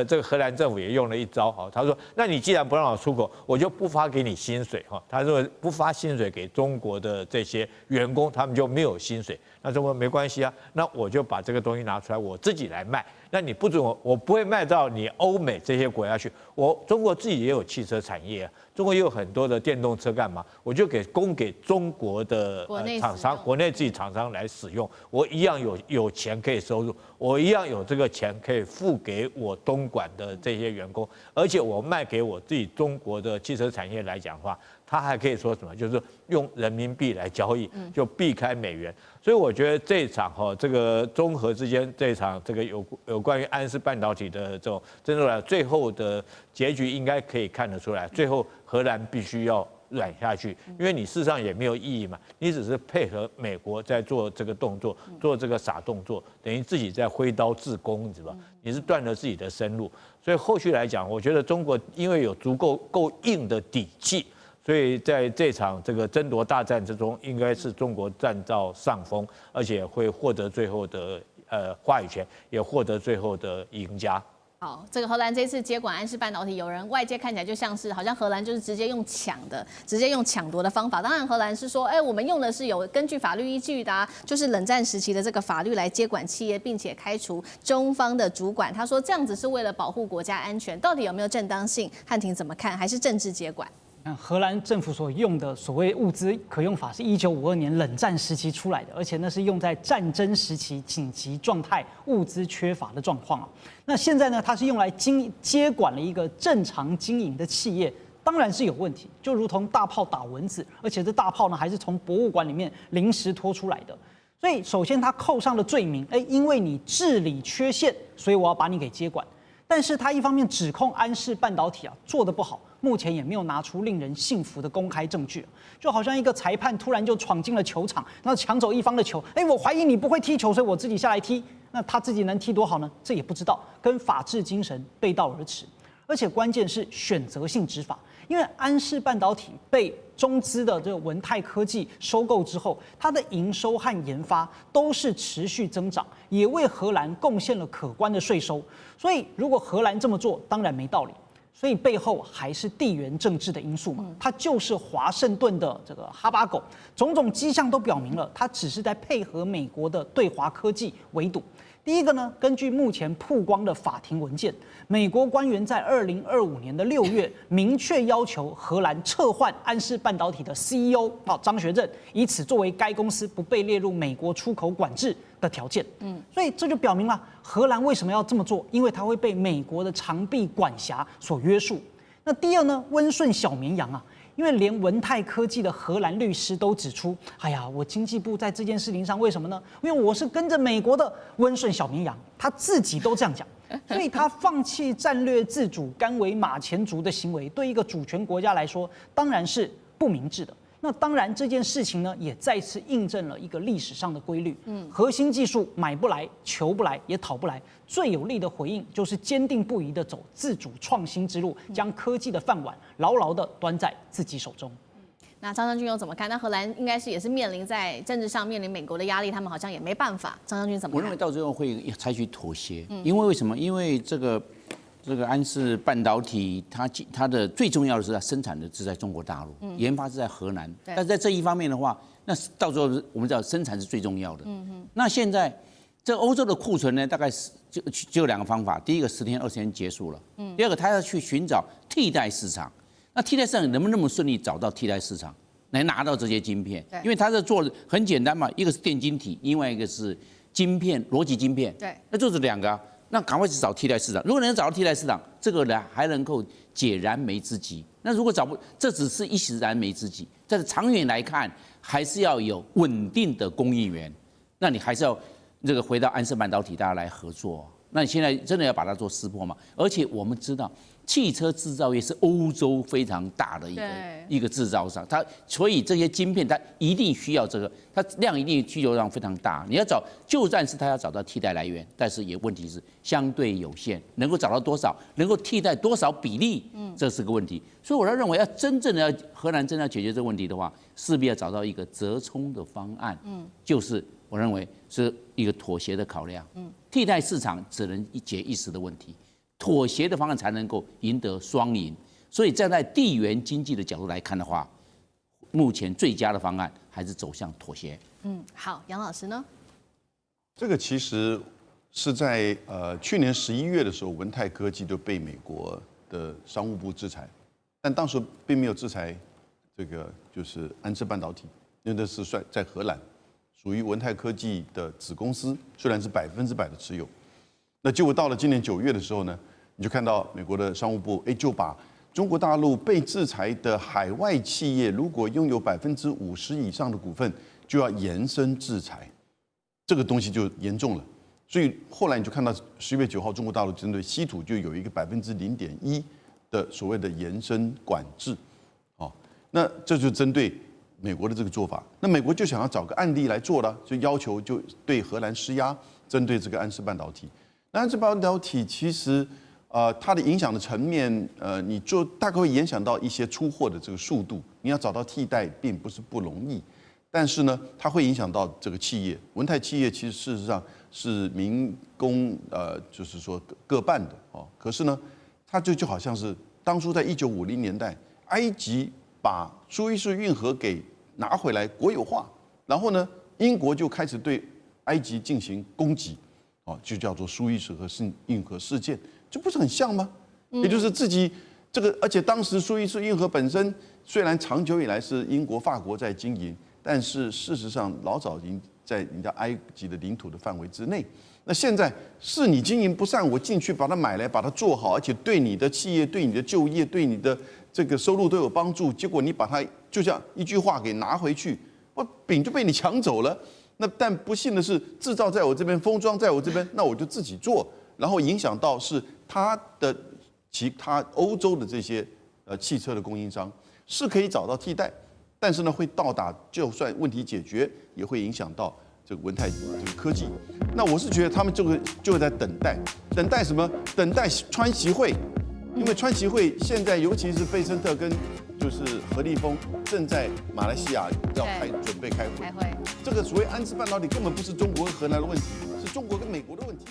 这个荷兰政府也用了一招他说，那你既然不让我出口，我就不发给你薪水他说不发薪水给中国的这些员工，他们就没有薪水。那中国没关系啊，那我就把这个东西拿出来，我自己来卖。那你不准我不会卖到你欧美这些国家去。我中国自己也有汽车产业啊，中国也有很多的电动车，干嘛？我就供给中国的厂商，国内自己厂商来使用。我一样有钱可以收入，我一样有这个钱可以付给我东莞的这些员工，而且我卖给我自己中国的汽车产业来讲的话，他还可以说什么？就是用人民币来交易，就避开美元。所以我觉得这一场这个中荷之间这一场这个有关于安氏半导体的这种争论，最后的结局应该可以看得出来，最后荷兰必须要软下去，因为你事实上也没有意义嘛，你只是配合美国在做这个动作，做这个傻动作，等于自己在挥刀自宫，你知道吧？你是断了自己的生路。所以后续来讲，我觉得中国因为有足够硬的底气。所以在这场这个争夺大战之中，应该是中国占到上风，而且会获得最后的话语权，也获得最后的赢家。好，这个荷兰这次接管安氏半导体，有人外界看起来就像是好像荷兰就是直接用抢夺的方法。当然，荷兰是说，我们用的是有根据法律依据的就是冷战时期的这个法律来接管企业，并且开除中方的主管。他说这样子是为了保护国家安全，到底有没有正当性？汉庭怎么看？还是政治接管？荷兰政府所用的所谓物资可用法是1952年冷战时期出来的，而且那是用在战争时期紧急状态、物资缺乏的状况那现在呢，它是用来接管了一个正常经营的企业，当然是有问题，就如同大炮打蚊子，而且这大炮呢还是从博物馆里面临时拖出来的。所以首先他扣上了罪名，因为你治理缺陷，所以我要把你给接管。但是他一方面指控安氏半导体做得不好，目前也没有拿出令人信服的公开证据，就好像一个裁判突然就闯进了球场，然后抢走一方的球，我怀疑你不会踢球，所以我自己下来踢。那他自己能踢多好呢？这也不知道，跟法治精神背道而驰。而且关键是选择性执法，因为安氏半导体被中资的这个文泰科技收购之后，它的营收和研发都是持续增长，也为荷兰贡献了可观的税收。所以如果荷兰这么做，当然没道理。所以背后还是地缘政治的因素嘛，它就是华盛顿的这个哈巴狗，种种迹象都表明了，它只是在配合美国的对华科技围堵。第一个呢，根据目前曝光的法庭文件，美国官员在2025年的6月明确要求荷兰撤换安氏半导体的 CEO 张学正，以此作为该公司不被列入美国出口管制的条件。所以这就表明了荷兰为什么要这么做，因为它会被美国的长臂管辖所约束。那第二呢，温顺小绵羊啊。因为连文泰科技的荷兰律师都指出，哎呀，我经济部在这件事情上为什么呢？因为我是跟着美国的温顺小绵羊，他自己都这样讲，所以他放弃战略自主、甘为马前卒的行为，对一个主权国家来说，当然是不明智的。那当然，这件事情呢，也再次印证了一个历史上的规律：核心技术买不来、求不来、也讨不来，最有力的回应就是坚定不移的走自主创新之路，将科技的饭碗牢牢的端在自己手中。那张将军又怎么看？那荷兰应该是也是面临在政治上面临美国的压力，他们好像也没办法。张将军怎么看？我认为到最后会采取妥协，因为为什么？因为这个安氏半导体，它的最重要的是它生产的是在中国大陆，研发是在荷兰。但是在这一方面的话，那到时候我们知道生产是最重要的。那现在这欧洲的库存呢，大概就有2个方法：第一个10天20天结束了，第二个他要去寻找替代市场。那替代市场能不能那么顺利找到替代市场来拿到这些晶片？因为它是做的很简单嘛，一个是电晶体，另外一个是晶片逻辑晶片。对，那就是2个啊。那赶快去找替代市场。如果能找到替代市场，这个呢还能够解燃眉之急。那如果找不，这只是一时燃眉之急。但是长远来看，还是要有稳定的供应源。那你还是要这个回到安氏半导体，大家来合作。那你现在真的要把它做撕破吗？而且我们知道，汽车制造业是欧洲非常大的一个制造商，所以这些晶片它一定需要这个，它量一定需求量非常大。你要找，就算是它要找到替代来源，但是也问题是相对有限，能够找到多少，能够替代多少比例，这是个问题。所以我认为，要真正的荷兰真的要解决这个问题的话，势必要找到一个折冲的方案，就是我认为是一个妥协的考量，替代市场只能解一时的问题。妥协的方案才能够赢得双赢，所以站在地缘经济的角度来看的话，目前最佳的方案还是走向妥协。好，杨老师呢？这个其实是在去年11月的时候，文泰科技就被美国的商务部制裁，但当时并没有制裁这个就是安氏半导体，因为这是在荷兰，属于文泰科技的子公司，虽然是100%的持有。那结果到了今年9月的时候呢，你就看到美国的商务部就把中国大陆被制裁的海外企业，如果拥有50%以上的股份，就要延伸制裁，这个东西就严重了。所以后来你就看到10月9号，中国大陆针对稀土就有一个0.1%的所谓的延伸管制，那这就针对美国的这个做法。那美国就想要找个案例来做了，就要求就对荷兰施压，针对这个安氏半导体。那安氏半导体其实，它的影响的层面，你就大概会影响到一些出货的这个速度。你要找到替代，并不是不容易，但是呢，它会影响到这个企业。文泰企业其实事实上是民工，就是说各半的哦。可是呢，它就好像是当初在1950年代，埃及把苏伊士运河给拿回来国有化，然后呢，英国就开始对埃及进行攻击。就叫做苏伊士运河事件，这不是很像吗？也就是自己这个，而且当时苏伊士运河本身虽然长久以来是英国、法国在经营，但是事实上老早已经在人家埃及的领土的范围之内。那现在是你经营不善，我进去把它买来，把它做好，而且对你的企业、对你的就业、对你的这个收入都有帮助。结果你把它就像一句话给拿回去，饼就被你抢走了。那但不幸的是，制造在我这边，封装在我这边，那我就自己做，然后影响到是其他欧洲的这些汽车的供应商是可以找到替代，但是呢会到达，就算问题解决，也会影响到这个文泰这个科技。那我是觉得他们就在等待什么？等待川习会，因为川习会现在尤其是费森特跟就是何立峰正在马来西亚要准备开会。这个所谓安氏半导体根本不是中国跟荷兰的问题，是中国跟美国的问题。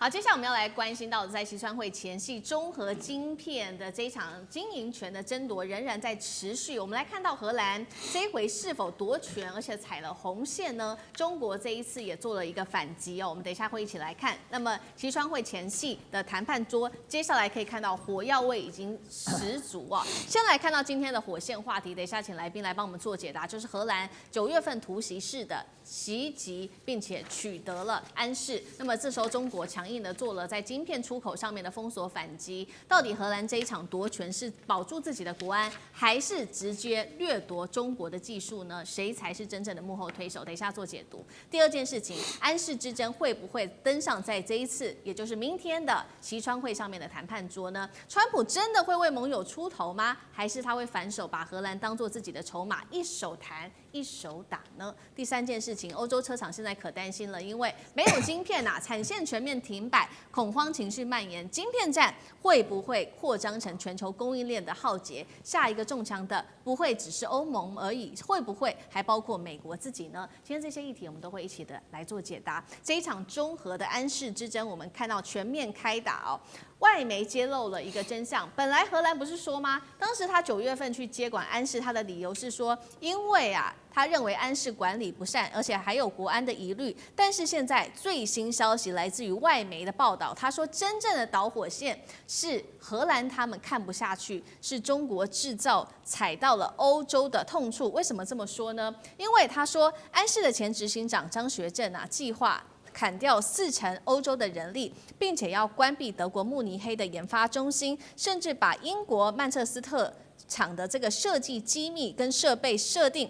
好，接下来我们要来关心到的，在西川会前夕，中核晶片的这一场经营权的争夺仍然在持续。我们来看到荷兰这一回是否夺权，而且踩了红线呢？中国这一次也做了一个反击哦。我们等一下会一起来看。那么西川会前夕的谈判桌，接下来可以看到火药味已经十足哦。先来看到今天的火线话题，等一下请来宾来帮我们做解答，就是荷兰9月份突袭式的袭击，并且取得了安氏。那么这时候中国强硬的做了在晶片出口上面的封锁反击。到底荷兰这一场夺权是保住自己的国安，还是直接掠夺中国的技术呢？谁才是真正的幕后推手？等一下做解读。第二件事情，安氏之争会不会登上在这一次，也就是明天的西川会上面的谈判桌呢？川普真的会为盟友出头吗？还是他会反手把荷兰当作自己的筹码，一手谈一手打呢？第三件事情，欧洲车厂现在可担心了，因为没有晶片啊，产线全面停摆，恐慌情绪蔓延，晶片战会不会扩张成全球供应链的浩劫？下一个中枪的不会只是欧盟而已，会不会还包括美国自己呢？今天这些议题我们都会一起的来做解答。这一场中核的安氏之争，我们看到全面开打哦。外媒揭露了一个真相，本来荷兰不是说吗？当时他9月份去接管安氏，他的理由是说，因为他认为安氏管理不善，而且还有国安的疑虑。但是现在最新消息来自于外媒的报道，他说真正的导火线是荷兰他们看不下去，是中国制造踩到了欧洲的痛处。为什么这么说呢？因为他说安氏的前执行长张学正计划砍掉40%欧洲的人力，并且要关闭德国慕尼黑的研发中心，甚至把英国曼彻斯特厂的这个设计机密跟设备设定，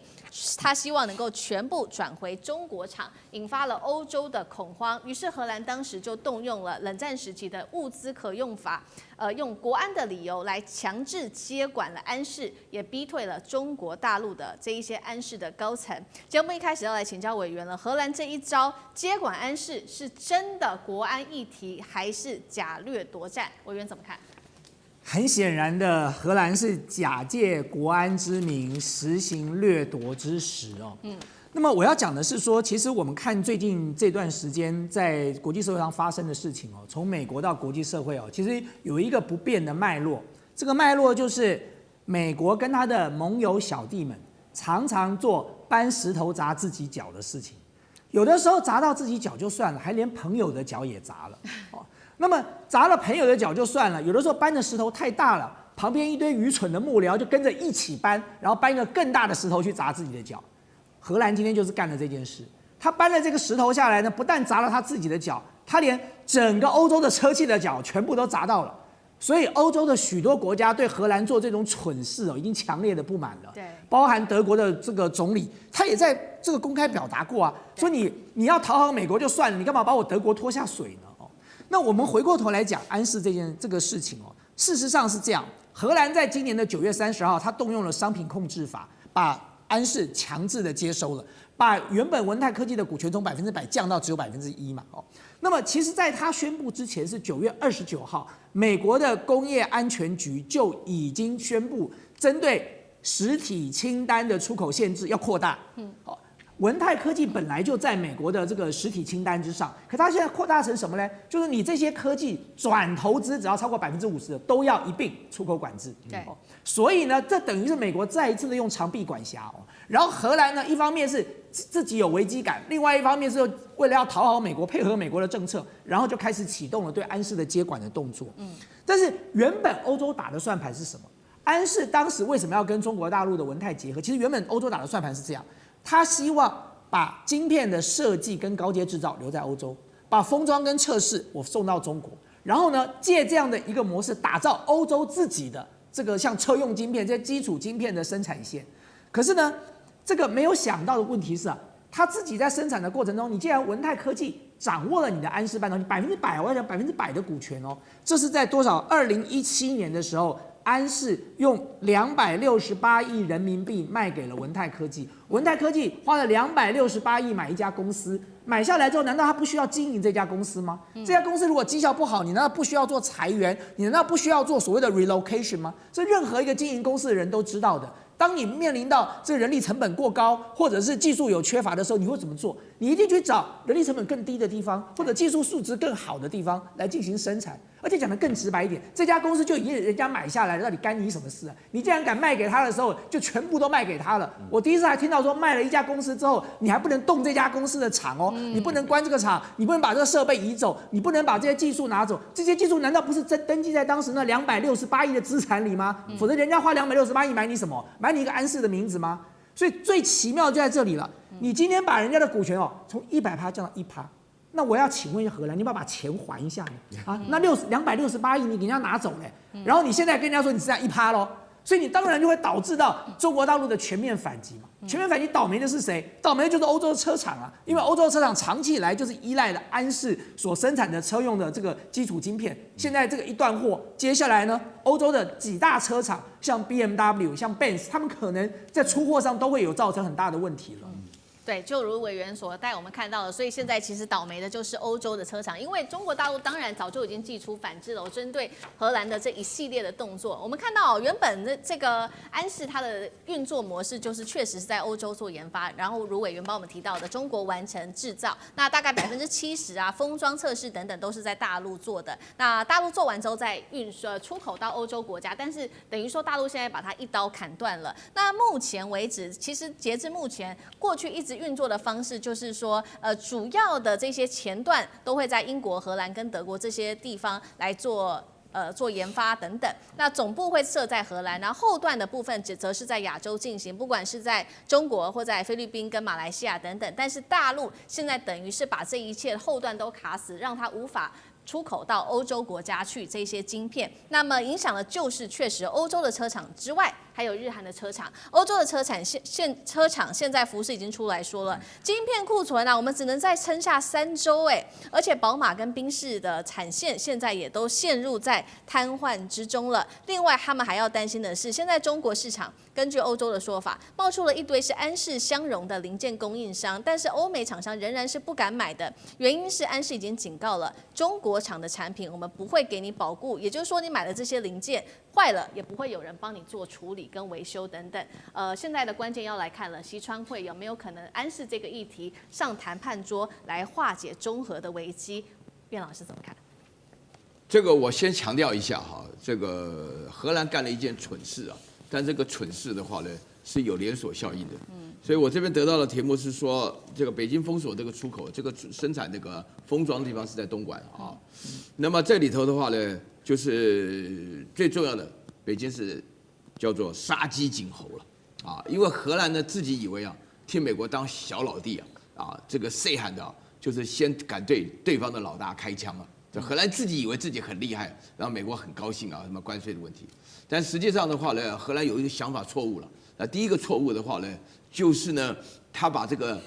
他希望能够全部转回中国厂，引发了欧洲的恐慌。于是荷兰当时就动用了冷战时期的物资可用法，用国安的理由来强制接管了安氏，也逼退了中国大陆的这一些安氏的高层。节目一开始要来请教委员了，荷兰这一招接管安氏是真的国安议题，还是假掠夺战？委员怎么看？很显然的，荷兰是假借国安之名实行掠夺之实哦。那么我要讲的是说，其实我们看最近这段时间在国际社会上发生的事情哦，从美国到国际社会哦，其实有一个不变的脉络。这个脉络就是美国跟他的盟友小弟们常常做搬石头砸自己脚的事情，有的时候砸到自己脚就算了，还连朋友的脚也砸了哦。那么砸了朋友的脚就算了，有的时候搬的石头太大了，旁边一堆愚蠢的幕僚就跟着一起搬，然后搬一个更大的石头去砸自己的脚。荷兰今天就是干了这件事，他搬了这个石头下来呢，不但砸了他自己的脚，他连整个欧洲的车企的脚全部都砸到了。所以欧洲的许多国家对荷兰做这种蠢事已经强烈的不满了。对，包含德国的这个总理，他也在这个公开表达过啊，说你要讨好美国就算了，你干嘛把我德国拖下水呢？那我们回过头来讲安氏这个事情哦，事实上是这样，荷兰在今年的9月30号，他动用了商品控制法，把安氏强制的接收了，把原本文泰科技的股权从100%降到只有1%嘛。那么其实在他宣布之前是9月29号，美国的工业安全局就已经宣布针对实体清单的出口限制要扩大。文泰科技本来就在美国的这个实体清单之上，可它现在扩大成什么呢？就是你这些科技转投资只要超过50%的，都要一并出口管制。对，所以呢，这等于是美国再一次的用长臂管辖哦。然后荷兰呢，一方面是自己有危机感，另外一方面是为了要讨好美国，配合美国的政策，然后就开始启动了对安氏的接管的动作。但是原本欧洲打的算盘是什么？安氏当时为什么要跟中国大陆的文泰结合？其实原本欧洲打的算盘是这样。他希望把晶片的设计跟高阶制造留在欧洲，把封装跟测试我送到中国，然后呢，借这样的一个模式打造欧洲自己的这个像车用晶片这些基础晶片的生产线。可是呢，这个没有想到的问题是他自己在生产的过程中，你既然文泰科技掌握了你的安氏半导体100%，我要讲100%的股权哦，这是在多少？2017年的时候。安氏用268亿人民币卖给了文泰科技，文泰科技花了268亿买一家公司，买下来之后，难道他不需要经营这家公司吗？这家公司如果绩效不好，你难道不需要做裁员？你难道不需要做所谓的 relocation 吗？这任何一个经营公司的人都知道的。当你面临到这个人力成本过高，或者是技术有缺乏的时候，你会怎么做？你一定去找人力成本更低的地方，或者技术素质更好的地方来进行生产。而且讲得更直白一点，这家公司就已经人家买下来了，到底干你什么事啊？你既然敢卖给他的时候，就全部都卖给他了。我第一次还听到说，卖了一家公司之后，你还不能动这家公司的厂哦，你不能关这个厂，你不能把这个设备移走，你不能把这些技术拿走。这些技术难道不是登记在当时那268亿的资产里吗？否则人家花268亿买你什么？买你一个安氏的名字吗？所以最奇妙就在这里了。你今天把人家的股权从100%降到1%。那我要请问一下荷兰，你要不要把钱还一下呢？啊，那268亿你给人家拿走了，然后你现在跟人家说你只占1%咯，所以你当然就会导致到中国大陆的全面反击嘛。全面反击倒霉的是谁？倒霉的就是欧洲的车厂啊，因为欧洲的车厂长期以来就是依赖了安氏所生产的车用的这个基础晶片，现在这个一断货，接下来呢，欧洲的几大车厂像 BMW、像 Benz， 他们可能在出货上都会有造成很大的问题了。对，就如委员所带我们看到的，所以现在其实倒霉的就是欧洲的车厂，因为中国大陆当然早就已经祭出反制了，针对荷兰的这一系列的动作。我们看到原本的这个安氏它的运作模式就是确实是在欧洲做研发，然后如委员帮我们提到的，中国完成制造，那大概70%啊，封装测试等等都是在大陆做的。那大陆做完之后再出口到欧洲国家，但是等于说大陆现在把它一刀砍断了。那目前为止，其实截至目前，过去一直运作的方式就是说，主要的这些前段都会在英国、荷兰跟德国这些地方来做研发等等。那总部会设在荷兰，然后后段的部分则是在亚洲进行，不管是在中国或在菲律宾跟马来西亚等等。但是大陆现在等于是把这一切后段都卡死，让它无法出口到欧洲国家去这些晶片。那么影响的就是确实欧洲的车厂之外，还有日韩的车厂。欧洲的车厂现在福斯已经出来说了，晶片库存啊，我们只能再撑下3周而且宝马跟宾士的产线现在也都陷入在瘫痪之中了。另外，他们还要担心的是，现在中国市场根据欧洲的说法，冒出了一堆是安氏相容的零件供应商，但是欧美厂商仍然是不敢买的，原因是安氏已经警告了，中国厂的产品我们不会给你保固，也就是说你买的这些零件坏了也不会有人帮你做处理跟维修等等。现在的关键要来看了，西川会有没有可能安氏这个议题上谈判桌来化解中核的危机？卞老师怎么看？这个我先强调一下哈，这个荷兰干了一件蠢事啊，但这个蠢事的话呢是有连锁效应的。所以我这边得到的题目是说，这个北京封锁这个出口，这个生产这个封装的地方是在东莞啊。那么这里头的话呢，就是最重要的，北京是叫做杀鸡儆猴了啊，因为荷兰呢自己以为啊，替美国当小老弟啊，这个谁喊的啊，就是先敢对对方的老大开枪啊。这荷兰自己以为自己很厉害，然后美国很高兴啊，什么关税的问题。但实际上的话呢，荷兰有一个想法错误了。第一个错误的话呢，就是呢，他把这个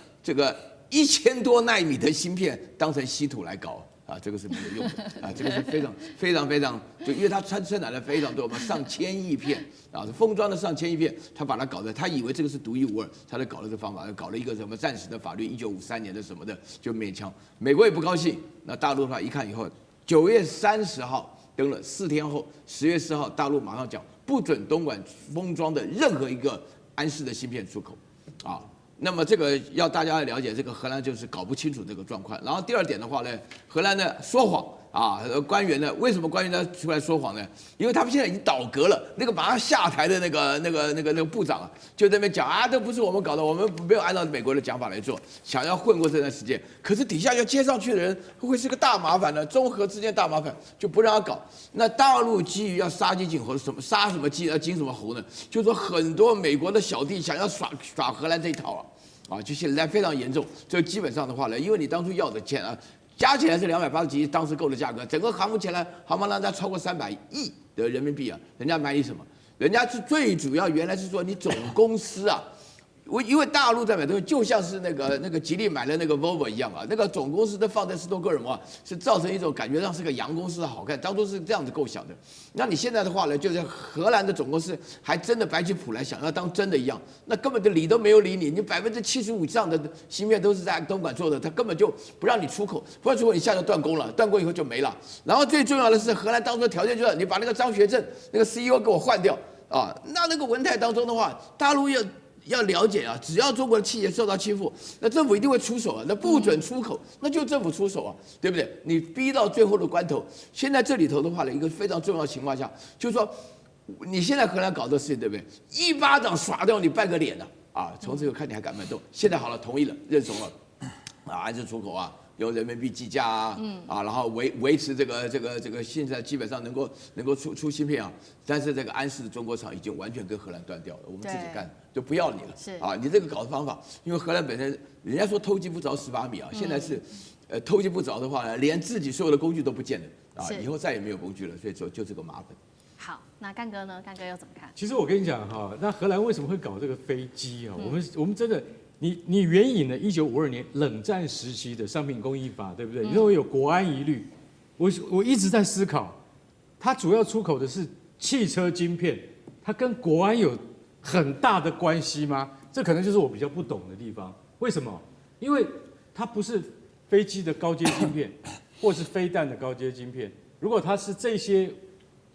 1000多奈米的芯片当成稀土来搞啊，这个是没有用的啊，这个是非常，就因为它生产了非常多嘛，上千亿片啊，封装的上千亿片，他把它搞得，他以为这个是独一无二，他就搞了这个方法，搞了一个什么暂时的法律，1953年的什么的，就勉强，美国也不高兴。那大陆的话一看以后，9月30号登了，4天后10月4号，大陆马上讲不准东莞封装的任何一个安氏的芯片出口，啊。那么这个要大家了解，这个荷兰就是搞不清楚这个状况。然后第二点的话呢，荷兰呢说谎啊，官员呢为什么官员呢出来说谎呢？因为他们现在已经倒戈了，那个马上下台的那个部长啊，就在那边讲啊，这不是我们搞的，我们没有按照美国的讲法来做，想要混过这段时间。可是底下要接上去的人会是个大麻烦呢，中荷之间大麻烦，就不让他搞。那大陆基于要杀鸡儆猴，什么杀什么鸡，要惊什么猴呢？就是说很多美国的小弟想要耍荷兰这一套啊，就现在非常严重。这基本上的话呢，因为你当初要的钱啊，加起来是280几亿，当时购的价格，整个航母起来，航母让它超过300亿的人民币啊，人家买你什么？人家是最主要，原来是说你总公司啊，因为大陆在买东西，就像是那个吉利买了那个 Volvo 一样啊，那个总公司都放在斯托哥尔摩，是造成一种感觉上是个洋公司好看，当初是这样子构想的。那你现在的话呢，就是荷兰的总公司还真的摆起谱来，想要当真的一样，那根本的理都没有理你，你75%以上的芯片都是在东莞做的，他根本就不让你出口，不让出口，你下就断供了，断供以后就没了。然后最重要的是，荷兰当初的条件就是你把那个张学正那个 CEO 给我换掉啊，那个文泰当中的话，大陆要了解啊，只要中国的企业受到欺负，那政府一定会出手啊，那不准出口，那就政府出手啊，对不对？你逼到最后的关头，现在这里头的话呢，一个非常重要的情况下，就是说，你现在荷兰搞这事情，对不对？一巴掌耍掉你半个脸了啊！从此以后看你还敢不敢动？现在好了，同意了，认怂了，啊，安置出口啊。用人民币计价啊，然后维持这个，现在基本上能够出芯片啊，但是这个安氏中国厂已经完全跟荷兰断掉了，我们自己干就不要你了，是啊，你这个搞的方法，因为荷兰本身人家说偷鸡不着18米啊，现在是，偷鸡不着的话呢，连自己所有的工具都不见了啊，以后再也没有工具了，所以就这个麻烦。好，那干哥呢？干哥又怎么看？其实我跟你讲哈，那荷兰为什么会搞这个飞机啊？我们真的。你援引了1952年冷战时期的商品供应法，对不对？你认为有国安疑虑，我一直在思考，它主要出口的是汽车晶片，它跟国安有很大的关系吗？这可能就是我比较不懂的地方。为什么？因为它不是飞机的高阶晶片，或是飞弹的高阶晶片。如果它是这些，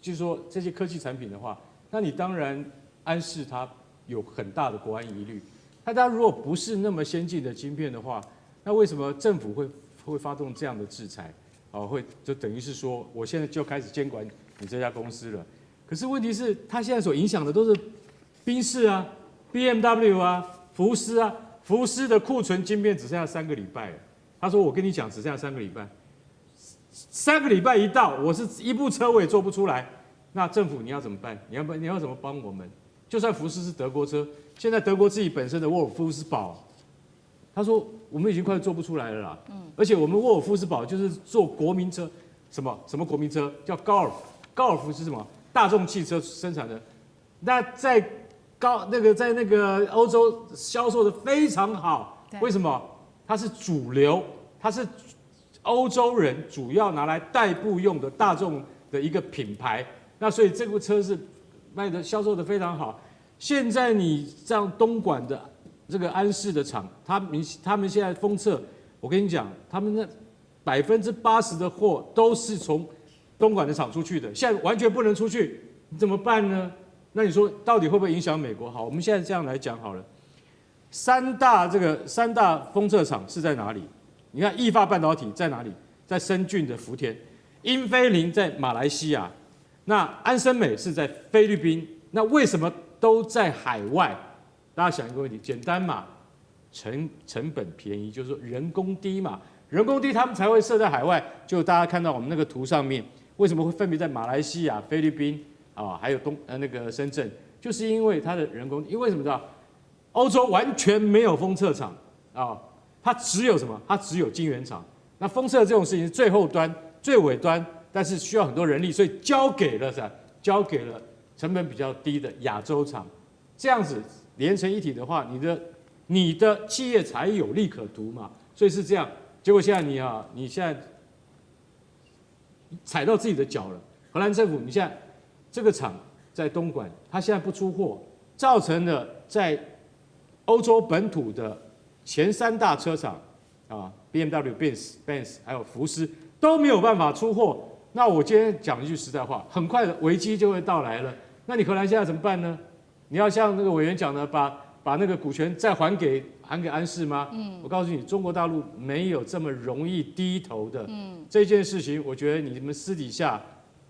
就是说这些科技产品的话，那你当然安视它有很大的国安疑虑。那它如果不是那么先进的晶片的话，那为什么政府会发动这样的制裁？会就等于是说，我现在就开始监管你这家公司了。可是问题是，它现在所影响的都是宾士啊、BMW 啊、福斯啊。福斯的库存晶片只剩下3个礼拜了。他说：“我跟你讲，只剩下3个礼拜。3个礼拜一到，我是一部车我也做不出来。那政府你要怎么办？你要怎么帮我们？就算福斯是德国车。”现在德国自己本身的沃尔夫斯堡，他说我们已经快做不出来了啦。而且我们沃尔夫斯堡就是做国民车，什么国民车叫高尔夫是什么？大众汽车生产的。那在那个欧洲销售的非常好，为什么？它是主流，它是欧洲人主要拿来代步用的大众的一个品牌。那所以这部车是销售的非常好。现在你像东莞的这个安氏的厂，他们现在封测，我跟你讲，他们那80%的货都是从东莞的厂出去的，现在完全不能出去，你怎么办呢？那你说到底会不会影响美国？好，我们现在这样来讲好了，三大封测厂是在哪里？你看意法半导体在哪里？在深圳的福田，英飞凌在马来西亚，那安森美是在菲律宾，那为什么？都在海外，大家想一个问题，简单嘛，成本便宜，就是说人工低嘛，人工低他们才会设在海外。就大家看到我们那个图上面，为什么会分别在马来西亚、菲律宾啊，还有那个深圳，就是因为它的人工低。因为什么知道？欧洲完全没有封测厂啊，它只有什么？它只有晶圆厂。那封测这种事情是最后端、最尾端，但是需要很多人力，所以交给了成本比较低的亚洲厂，这样子连成一体的话，你的企业才有利可图嘛。所以是这样。结果现在你现在踩到自己的脚了。荷兰政府，你现在这个厂在东莞，它现在不出货，造成了在欧洲本土的前3大车厂BMW、Benz 还有福斯都没有办法出货。那我今天讲一句实在话，很快的危机就会到来了。那你荷兰现在怎么办呢？你要像那个委员讲的，把那个股权再还给安氏吗？我告诉你，中国大陆没有这么容易低头的。这件事情，我觉得你们私底下，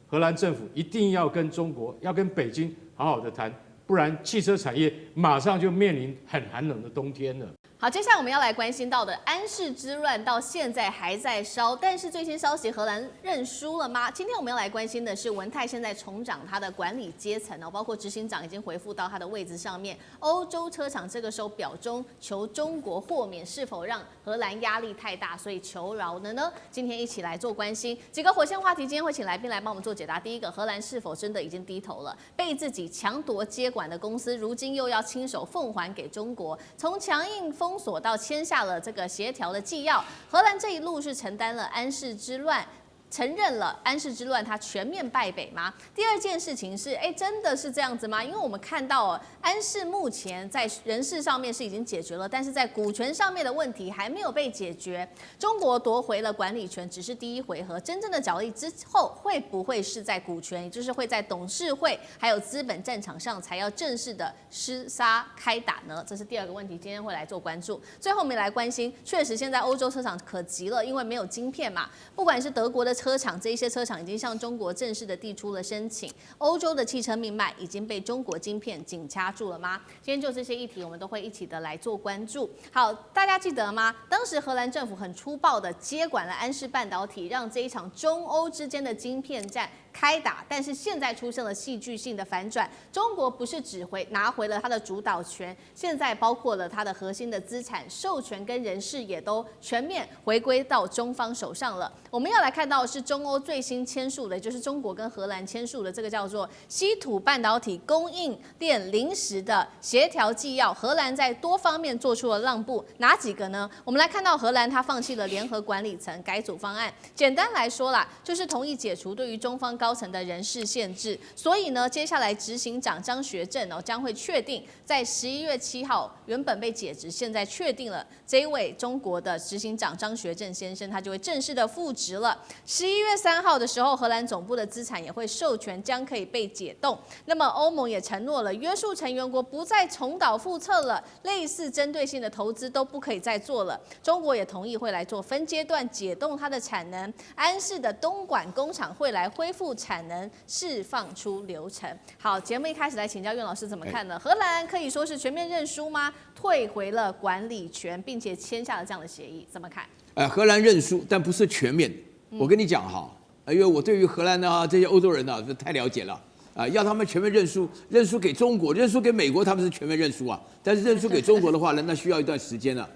荷兰政府一定要跟北京好好的谈，不然汽车产业马上就面临很寒冷的冬天了。好，接下来我们要来关心到的安氏之乱到现在还在烧，但是最新消息，荷兰认输了吗？今天我们要来关心的是文泰现在重掌他的管理阶层哦，包括执行长已经回复到他的位置上面。欧洲车厂这个时候表忠求中国豁免，是否让荷兰压力太大，所以求饶了呢？今天一起来做关心几个火线话题，今天会请来宾来帮我们做解答。第一个，荷兰是否真的已经低头了？被自己强夺接管的公司，如今又要亲手奉还给中国，从强硬封锁到签下了这个协调的纪要，荷兰这一路是承担了安氏之乱。承认了安氏之乱，它全面败北吗？第二件事情是，真的是这样子吗？因为我们看到安氏目前在人事上面是已经解决了，但是在股权上面的问题还没有被解决。中国夺回了管理权，只是第一回合，真正的角力之后会不会是在股权，也就是会在董事会还有资本战场上才要正式的厮杀开打呢？这是第二个问题，今天会来做关注。最后我们来关心，确实现在欧洲车厂可急了，因为没有晶片嘛，不管是德国的车厂，这一些车厂已经向中国正式的递出了申请。欧洲的汽车命脉已经被中国晶片紧掐住了吗？今天就这些议题，我们都会一起的来做关注。好，大家记得吗？当时荷兰政府很粗暴的接管了安氏半导体，让这一场中欧之间的晶片战开打，但是现在出现了戏剧性的反转，中国不是只拿回了它的主导权，现在包括了它的核心的资产授权跟人事也都全面回归到中方手上了。我们要来看到的是中欧最新签署的，也就是中国跟荷兰签署的这个叫做稀土半导体供应链临时的协调纪要，荷兰在多方面做出了让步，哪几个呢？我们来看到荷兰它放弃了联合管理层改组方案，简单来说啦，就是同意解除对于中方高层的人事限制，所以呢，接下来执行长张学正将会确定在11月7号原本被解职，现在确定了这一位中国的执行长张学正先生，他就会正式的复职了。11月3号的时候，荷兰总部的资产也会授权，将可以被解冻。那么欧盟也承诺了，约束成员国不再重蹈覆辙了，类似针对性的投资都不可以再做了。中国也同意会来做分阶段解冻它的产能，安氏的东莞工厂会来恢复产能，释放出流程。好，节目一开始来请教苑老师怎么看呢？荷兰可以说是全面认输吗？退回了管理权，并且签下了这样的协议，怎么看？荷兰认输，但不是全面。我跟你讲哈，因为我对于荷兰啊这些欧洲人呢太了解了啊，要他们全面认输，认输给中国，认输给美国，他们是全面认输啊。但是认输给中国的话呢，那需要一段时间了。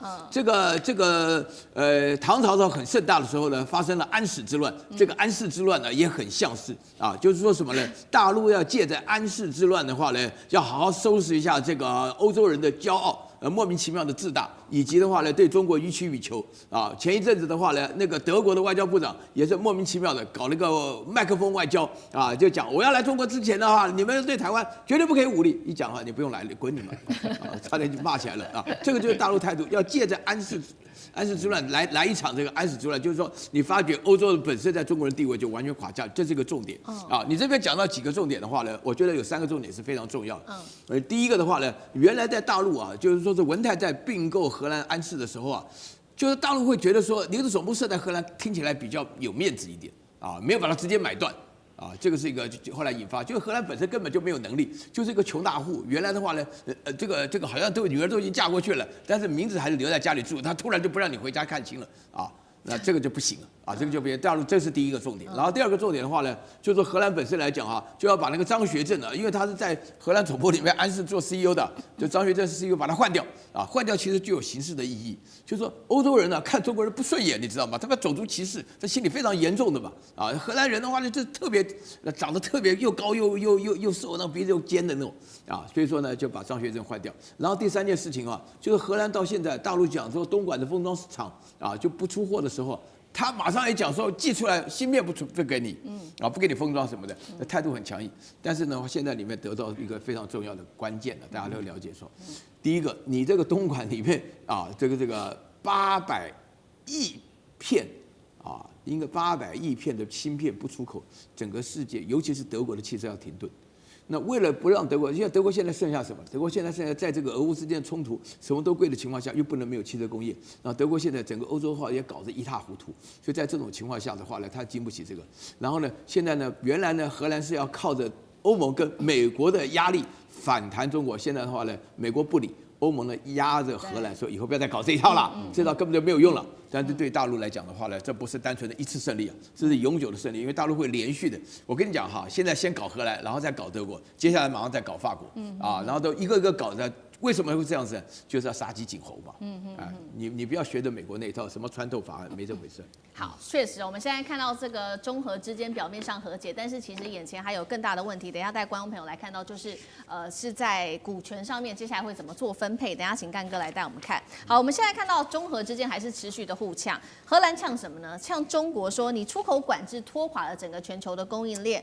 唐朝很盛大的时候呢，发生了安史之乱。这个安史之乱呢，也很相似啊，就是说什么呢？大陆要借着安史之乱的话呢，要好好收拾一下这个欧洲人的骄傲。莫名其妙的自大，以及的话呢，对中国予取予求啊。前一阵子的话呢，那个德国的外交部长也是莫名其妙的搞了个麦克风外交啊，就讲我要来中国之前的话，你们对台湾绝对不可以武力。一讲的话，你不用来，你滚你们啊，差点就骂起来了啊。这个就是大陆态度，要借着安史之乱来一场这个安史之乱，就是说你发觉欧洲本身在中国人地位就完全垮下，这是一个重点啊。你这边讲到几个重点的话呢，我觉得有3个重点是非常重要的。第一个的话呢，原来在大陆啊，就是说是文泰在并购荷兰安氏的时候啊，就是大陆会觉得说你的总部设在荷兰，听起来比较有面子一点啊，没有把它直接买断。啊，这个是一个后来引发，就是荷兰本身根本就没有能力，就是一个穷大户。原来的话呢，这个好像女儿都已经嫁过去了，但是名字还是留在家里住，他突然就不让你回家看亲了啊，那这个就不行了啊，这个就不行。大陆这是第一个重点，然后第二个重点的话呢，就是说荷兰本身来讲啊，就要把那个张学正啊，因为他是在荷兰总部里面安氏做 CEO 的，就张学正是 CEO， 把他换掉啊，换掉其实具有形式的意义，就是说欧洲人呢看中国人不顺眼，你知道吗？他们种族歧视，这心里非常严重的嘛啊，荷兰人的话呢，就特别长得特别又高又瘦，那鼻子又尖的那种啊，所以说呢就把张学正换掉。然后第3件事情啊，就是荷兰到现在大陆讲说东莞的封装厂啊就不出货的时候。他马上也讲说寄出来芯片不给你，不给你封装什么的，态度很强硬。但是呢，现在里面得到一个非常重要的关键了，大家都了解说，第一个，你这个东莞里面啊，这个800亿片啊，应该800亿片的芯片不出口，整个世界尤其是德国的汽车要停顿。那为了不让德国，因为德国现在剩下什么？德国现在剩下在这个俄乌之间冲突，什么都贵的情况下，又不能没有汽车工业。然后德国现在整个欧洲化也搞得一塌糊涂，所以在这种情况下的话呢，它经不起这个。然后呢，现在呢，原来呢，荷兰是要靠着欧盟跟美国的压力反弹中国，现在的话呢，美国不理。欧盟呢压着荷兰说以后不要再搞这一套了，这套根本就没有用了。但是对大陆来讲的话呢，这不是单纯的一次胜利啊，这是永久的胜利，因为大陆会连续的。我跟你讲哈，现在先搞荷兰，然后再搞德国，接下来马上再搞法国，然后都一个个搞的。为什么会这样子？就是要杀鸡儆猴嘛。你不要学着美国那一套，什么穿透法案，没这回事。好，确实，我们现在看到这个中荷之间表面上和解，但是其实眼前还有更大的问题。等一下带观众朋友来看到，就是是在股权上面，接下来会怎么做分配？等一下请干哥来带我们看。好，我们现在看到中荷之间还是持续的互呛。荷兰呛什么呢？呛中国说你出口管制拖垮了整个全球的供应链，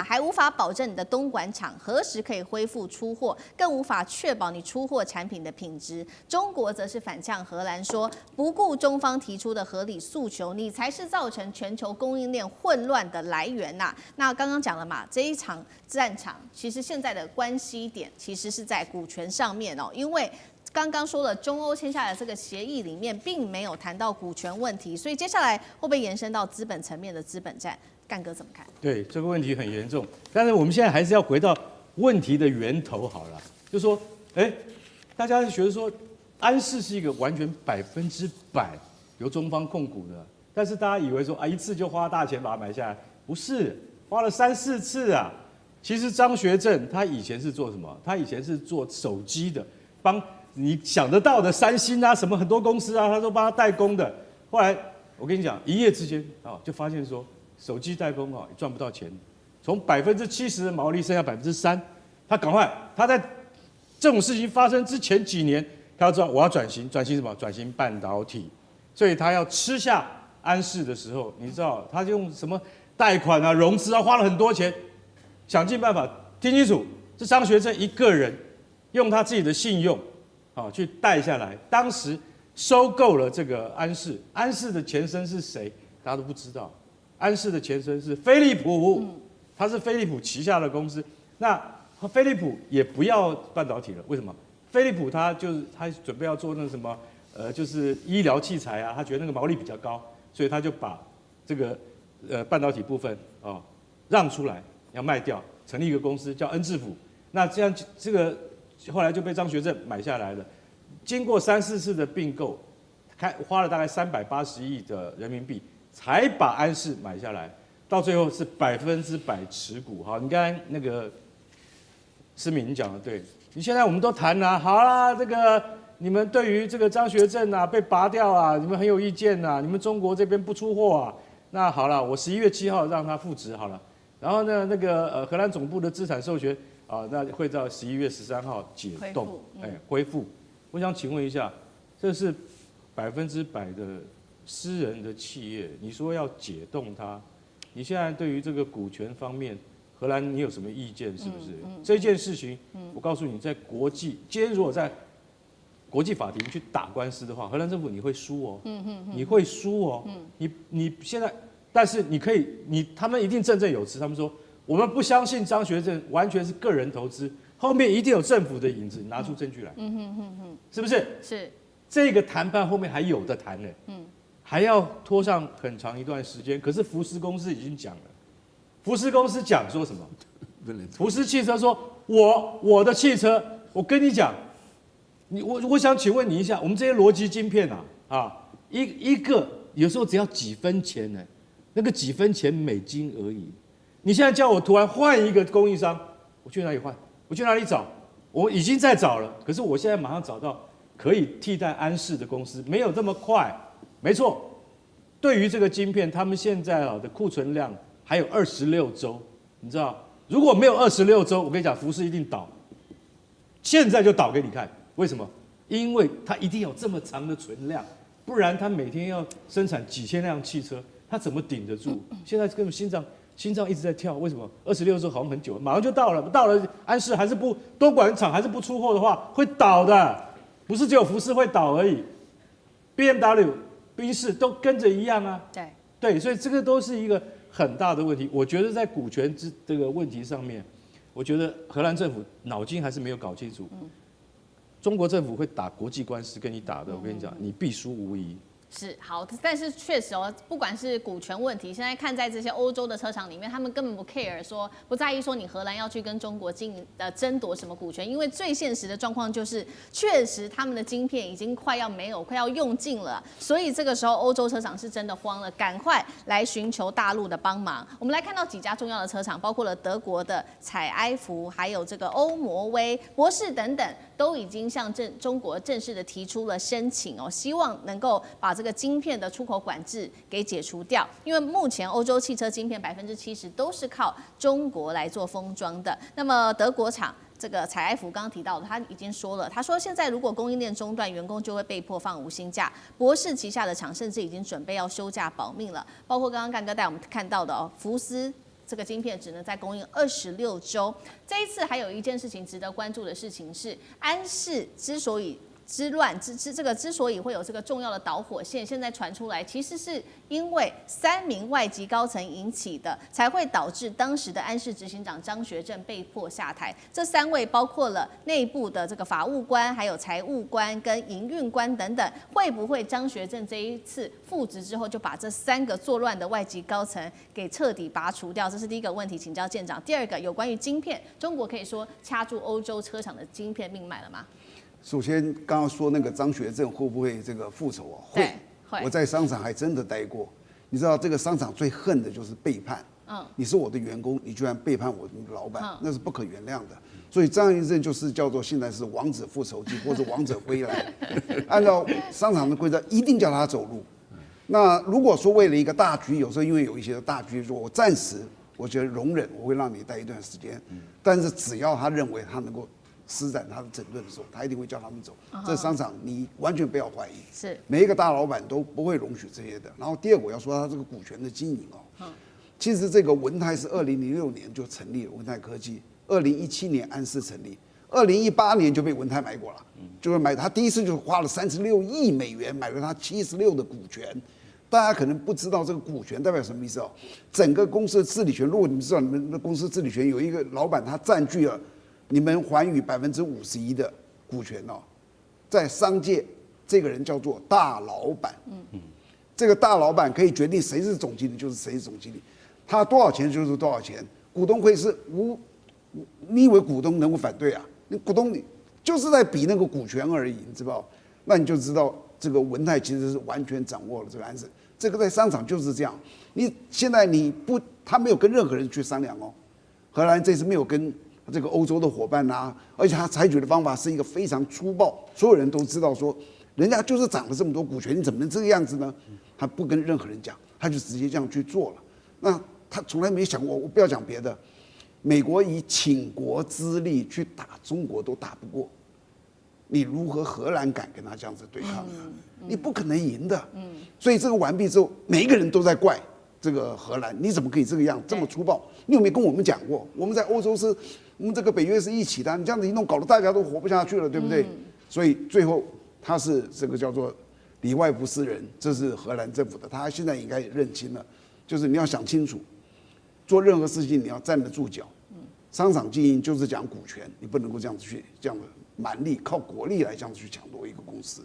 还无法保证你的东莞厂何时可以恢复出货，更无法确保你出货产品的品质。中国则是反呛荷兰说，不顾中方提出的合理诉求，你才是造成全球供应链混乱的来源呐。那刚刚讲了嘛，这一场战场其实现在的关系点其实是在股权上面哦，因为刚刚说了，中欧签下的这个协议里面并没有谈到股权问题，所以接下来会不会延伸到资本层面的资本战？干哥怎么看？对，这个问题很严重，但是我们现在还是要回到问题的源头好了，就说，大家觉得说安士是一个完全100%由中方控股的，但是大家以为说一次就花大钱把它买下来，不是，花了3、4次啊。其实张学正他以前是做什么？他以前是做手机的，帮你想得到的三星啊，什么很多公司啊，他都帮他代工的。后来我跟你讲，一夜之间就发现说手机代工也赚不到钱，从70%的毛利剩下3%，他赶快他在这种事情发生之前几年，他要知道我要转型什么？转型半导体，所以他要吃下安士的时候，你知道他用什么贷款啊、融资啊，花了很多钱，想尽办法。听清楚，是张学正一个人用他自己的信用去贷下来，当时收购了这个安士。安士的前身是谁？大家都不知道。安士的前身是飞利浦，它是飞利浦旗下的公司。那飞利浦也不要半导体了，为什么？飞利浦他准备要做那个什么，就是医疗器材啊，他觉得那个毛利比较高，所以他就把这个半导体部分让出来，要卖掉，成立一个公司叫恩智浦。那这样这个后来就被张学正买下来了。经过3、4次的并购，花了大概380亿的人民币，才把安士买下来。到最后是100%持股。好，你刚才那个思敏你讲的对，你现在我们都谈了，好啦，这个你们对于这个张学正被拔掉啊，你们很有意见啊，你们中国这边不出货啊，那好了，我11月7号让他复职好了，然后呢，那个荷兰总部的资产授权那会到11月13号解冻，恢复。我想请问一下，这是100%的私人的企业，你说要解冻它，你现在对于这个股权方面，荷兰你有什么意见？是不是？这件事情，我告诉你，在国际，今天如果在国际法庭去打官司的话，荷兰政府你会输哦，你会输哦，你现在，但是你可以，他们一定振振有词，他们说我们不相信张学正完全是个人投资，后面一定有政府的影子，拿出证据来，是不是？是。这个谈判后面还有的谈呢，还要拖上很长一段时间。可是福斯公司已经讲了，福斯公司讲说什么？福斯汽车说，我的汽车，我跟你讲，我想请问你一下，我们这些逻辑晶片一个有时候只要几分钱呢，那个几分钱美金而已。你现在叫我突然换一个供应商，我去哪里换？我去哪里找？我已经在找了，可是我现在马上找到可以替代安士的公司，没有这么快。没错，对于这个晶片，他们现在的库存量还有26周，你知道，如果没有26周，我跟你讲，福斯一定倒，现在就倒给你看。为什么？因为它一定有这么长的存量，不然它每天要生产几千辆汽车，它怎么顶得住？现在根本心脏一直在跳，为什么？26周好像很久，马上就到了，到了安士还是不东莞厂还是不出货的话，会倒的，不是只有福斯会倒而已 ，BMW、宾士都跟着一样啊。对，所以这个都是一个很大的问题。我觉得在股权这个问题上面，我觉得荷兰政府脑筋还是没有搞清楚。中国政府会打国际官司跟你打的，我跟你讲，你必输无疑。是好，但是确实哦，不管是股权问题，现在看在这些欧洲的车厂里面，他们根本不 care 说，不在意说你荷兰要去跟中国争夺什么股权，因为最现实的状况就是，确实他们的晶片已经快要没有，快要用尽了，所以这个时候欧洲车厂是真的慌了，赶快来寻求大陆的帮忙。我们来看到几家重要的车厂，包括了德国的采埃孚，还有这个欧摩威、博世等等，都已经向中国正式的提出了申请哦，希望能够把这个晶片的出口管制给解除掉，因为目前欧洲汽车晶片70%都是靠中国来做封装的。那么德国厂这个采埃孚刚刚提到的，他已经说了，他说现在如果供应链中断，员工就会被迫放无薪假。博世旗下的厂甚至已经准备要休假保命了，包括刚刚干哥带我们看到的哦，福斯。这个晶片只能再供应26周。这一次还有一件事情值得关注的事情是，安氏之所以之所以会有这个重要的导火线，现在传出来，其实是因为3名外籍高层引起的，才会导致当时的安氏执行长张学正被迫下台。这3位包括了内部的这个法务官、还有财务官跟营运官等等，会不会张学正这一次复职之后就把这3个作乱的外籍高层给彻底拔除掉？这是第一个问题，请教舰长。第二个有关于晶片，中国可以说掐住欧洲车厂的晶片命脉了吗？首先，刚刚说那个张学正会不会这个复仇啊？会。我在商场还真的待过。你知道这个商场最恨的就是背叛。你是我的员工，你居然背叛我的老板，那是不可原谅的。所以张学正就是叫做现在是王子复仇记或者王者归来。按照商场的规则，一定叫他走路。那如果说为了一个大局，有时候因为有一些大局，说我暂时我觉得容忍，我会让你待一段时间。但是只要他认为他能够施展他的整顿的时候，他一定会叫他们走。这商场你完全不要怀疑，是每一个大老板都不会容许这些的。然后第二个我要说他这个股权的经营哦，其实这个文泰是2006年就成立了文泰科技，2017年安氏成立，2018年就被文泰买过了，就是买他第一次就花了36亿美元买了他76%的股权。大家可能不知道这个股权代表什么意思哦，整个公司的治理权，如果你们知道你们的公司治理权有一个老板他占据了你们寰宇51%的股权哦，在商界，这个人叫做大老板。这个大老板可以决定谁是总经理，就是谁是总经理，他多少钱就是多少钱。股东会是你以为股东能够反对啊？你股东你就是在比那个股权而已，你知道？那你就知道这个文泰其实是完全掌握了这个安氏。这个在商场就是这样。你现在他没有跟任何人去商量哦。荷兰这次没有跟这个欧洲的伙伴啊，而且他采取的方法是一个非常粗暴，所有人都知道说，人家就是涨了这么多股权，你怎么能这个样子呢？他不跟任何人讲，他就直接这样去做了。那他从来没想过，我不要讲别的，美国以倾国之力去打中国都打不过，你如何荷兰敢跟他这样子对抗呢？你不可能赢的。所以这个完毕之后，每一个人都在怪这个荷兰，你怎么可以这个样这么粗暴？你有没有跟我们讲过？我们在欧洲是，我们这个北约是一起的，你这样子一弄，搞得大家都活不下去了，对不对？所以最后他是这个叫做里外不是人，这是荷兰政府的，他现在应该认清了，就是你要想清楚，做任何事情你要站得住脚。商场经营就是讲股权，你不能够这样子去这样的蛮力靠国力来这样子去抢夺一个公司。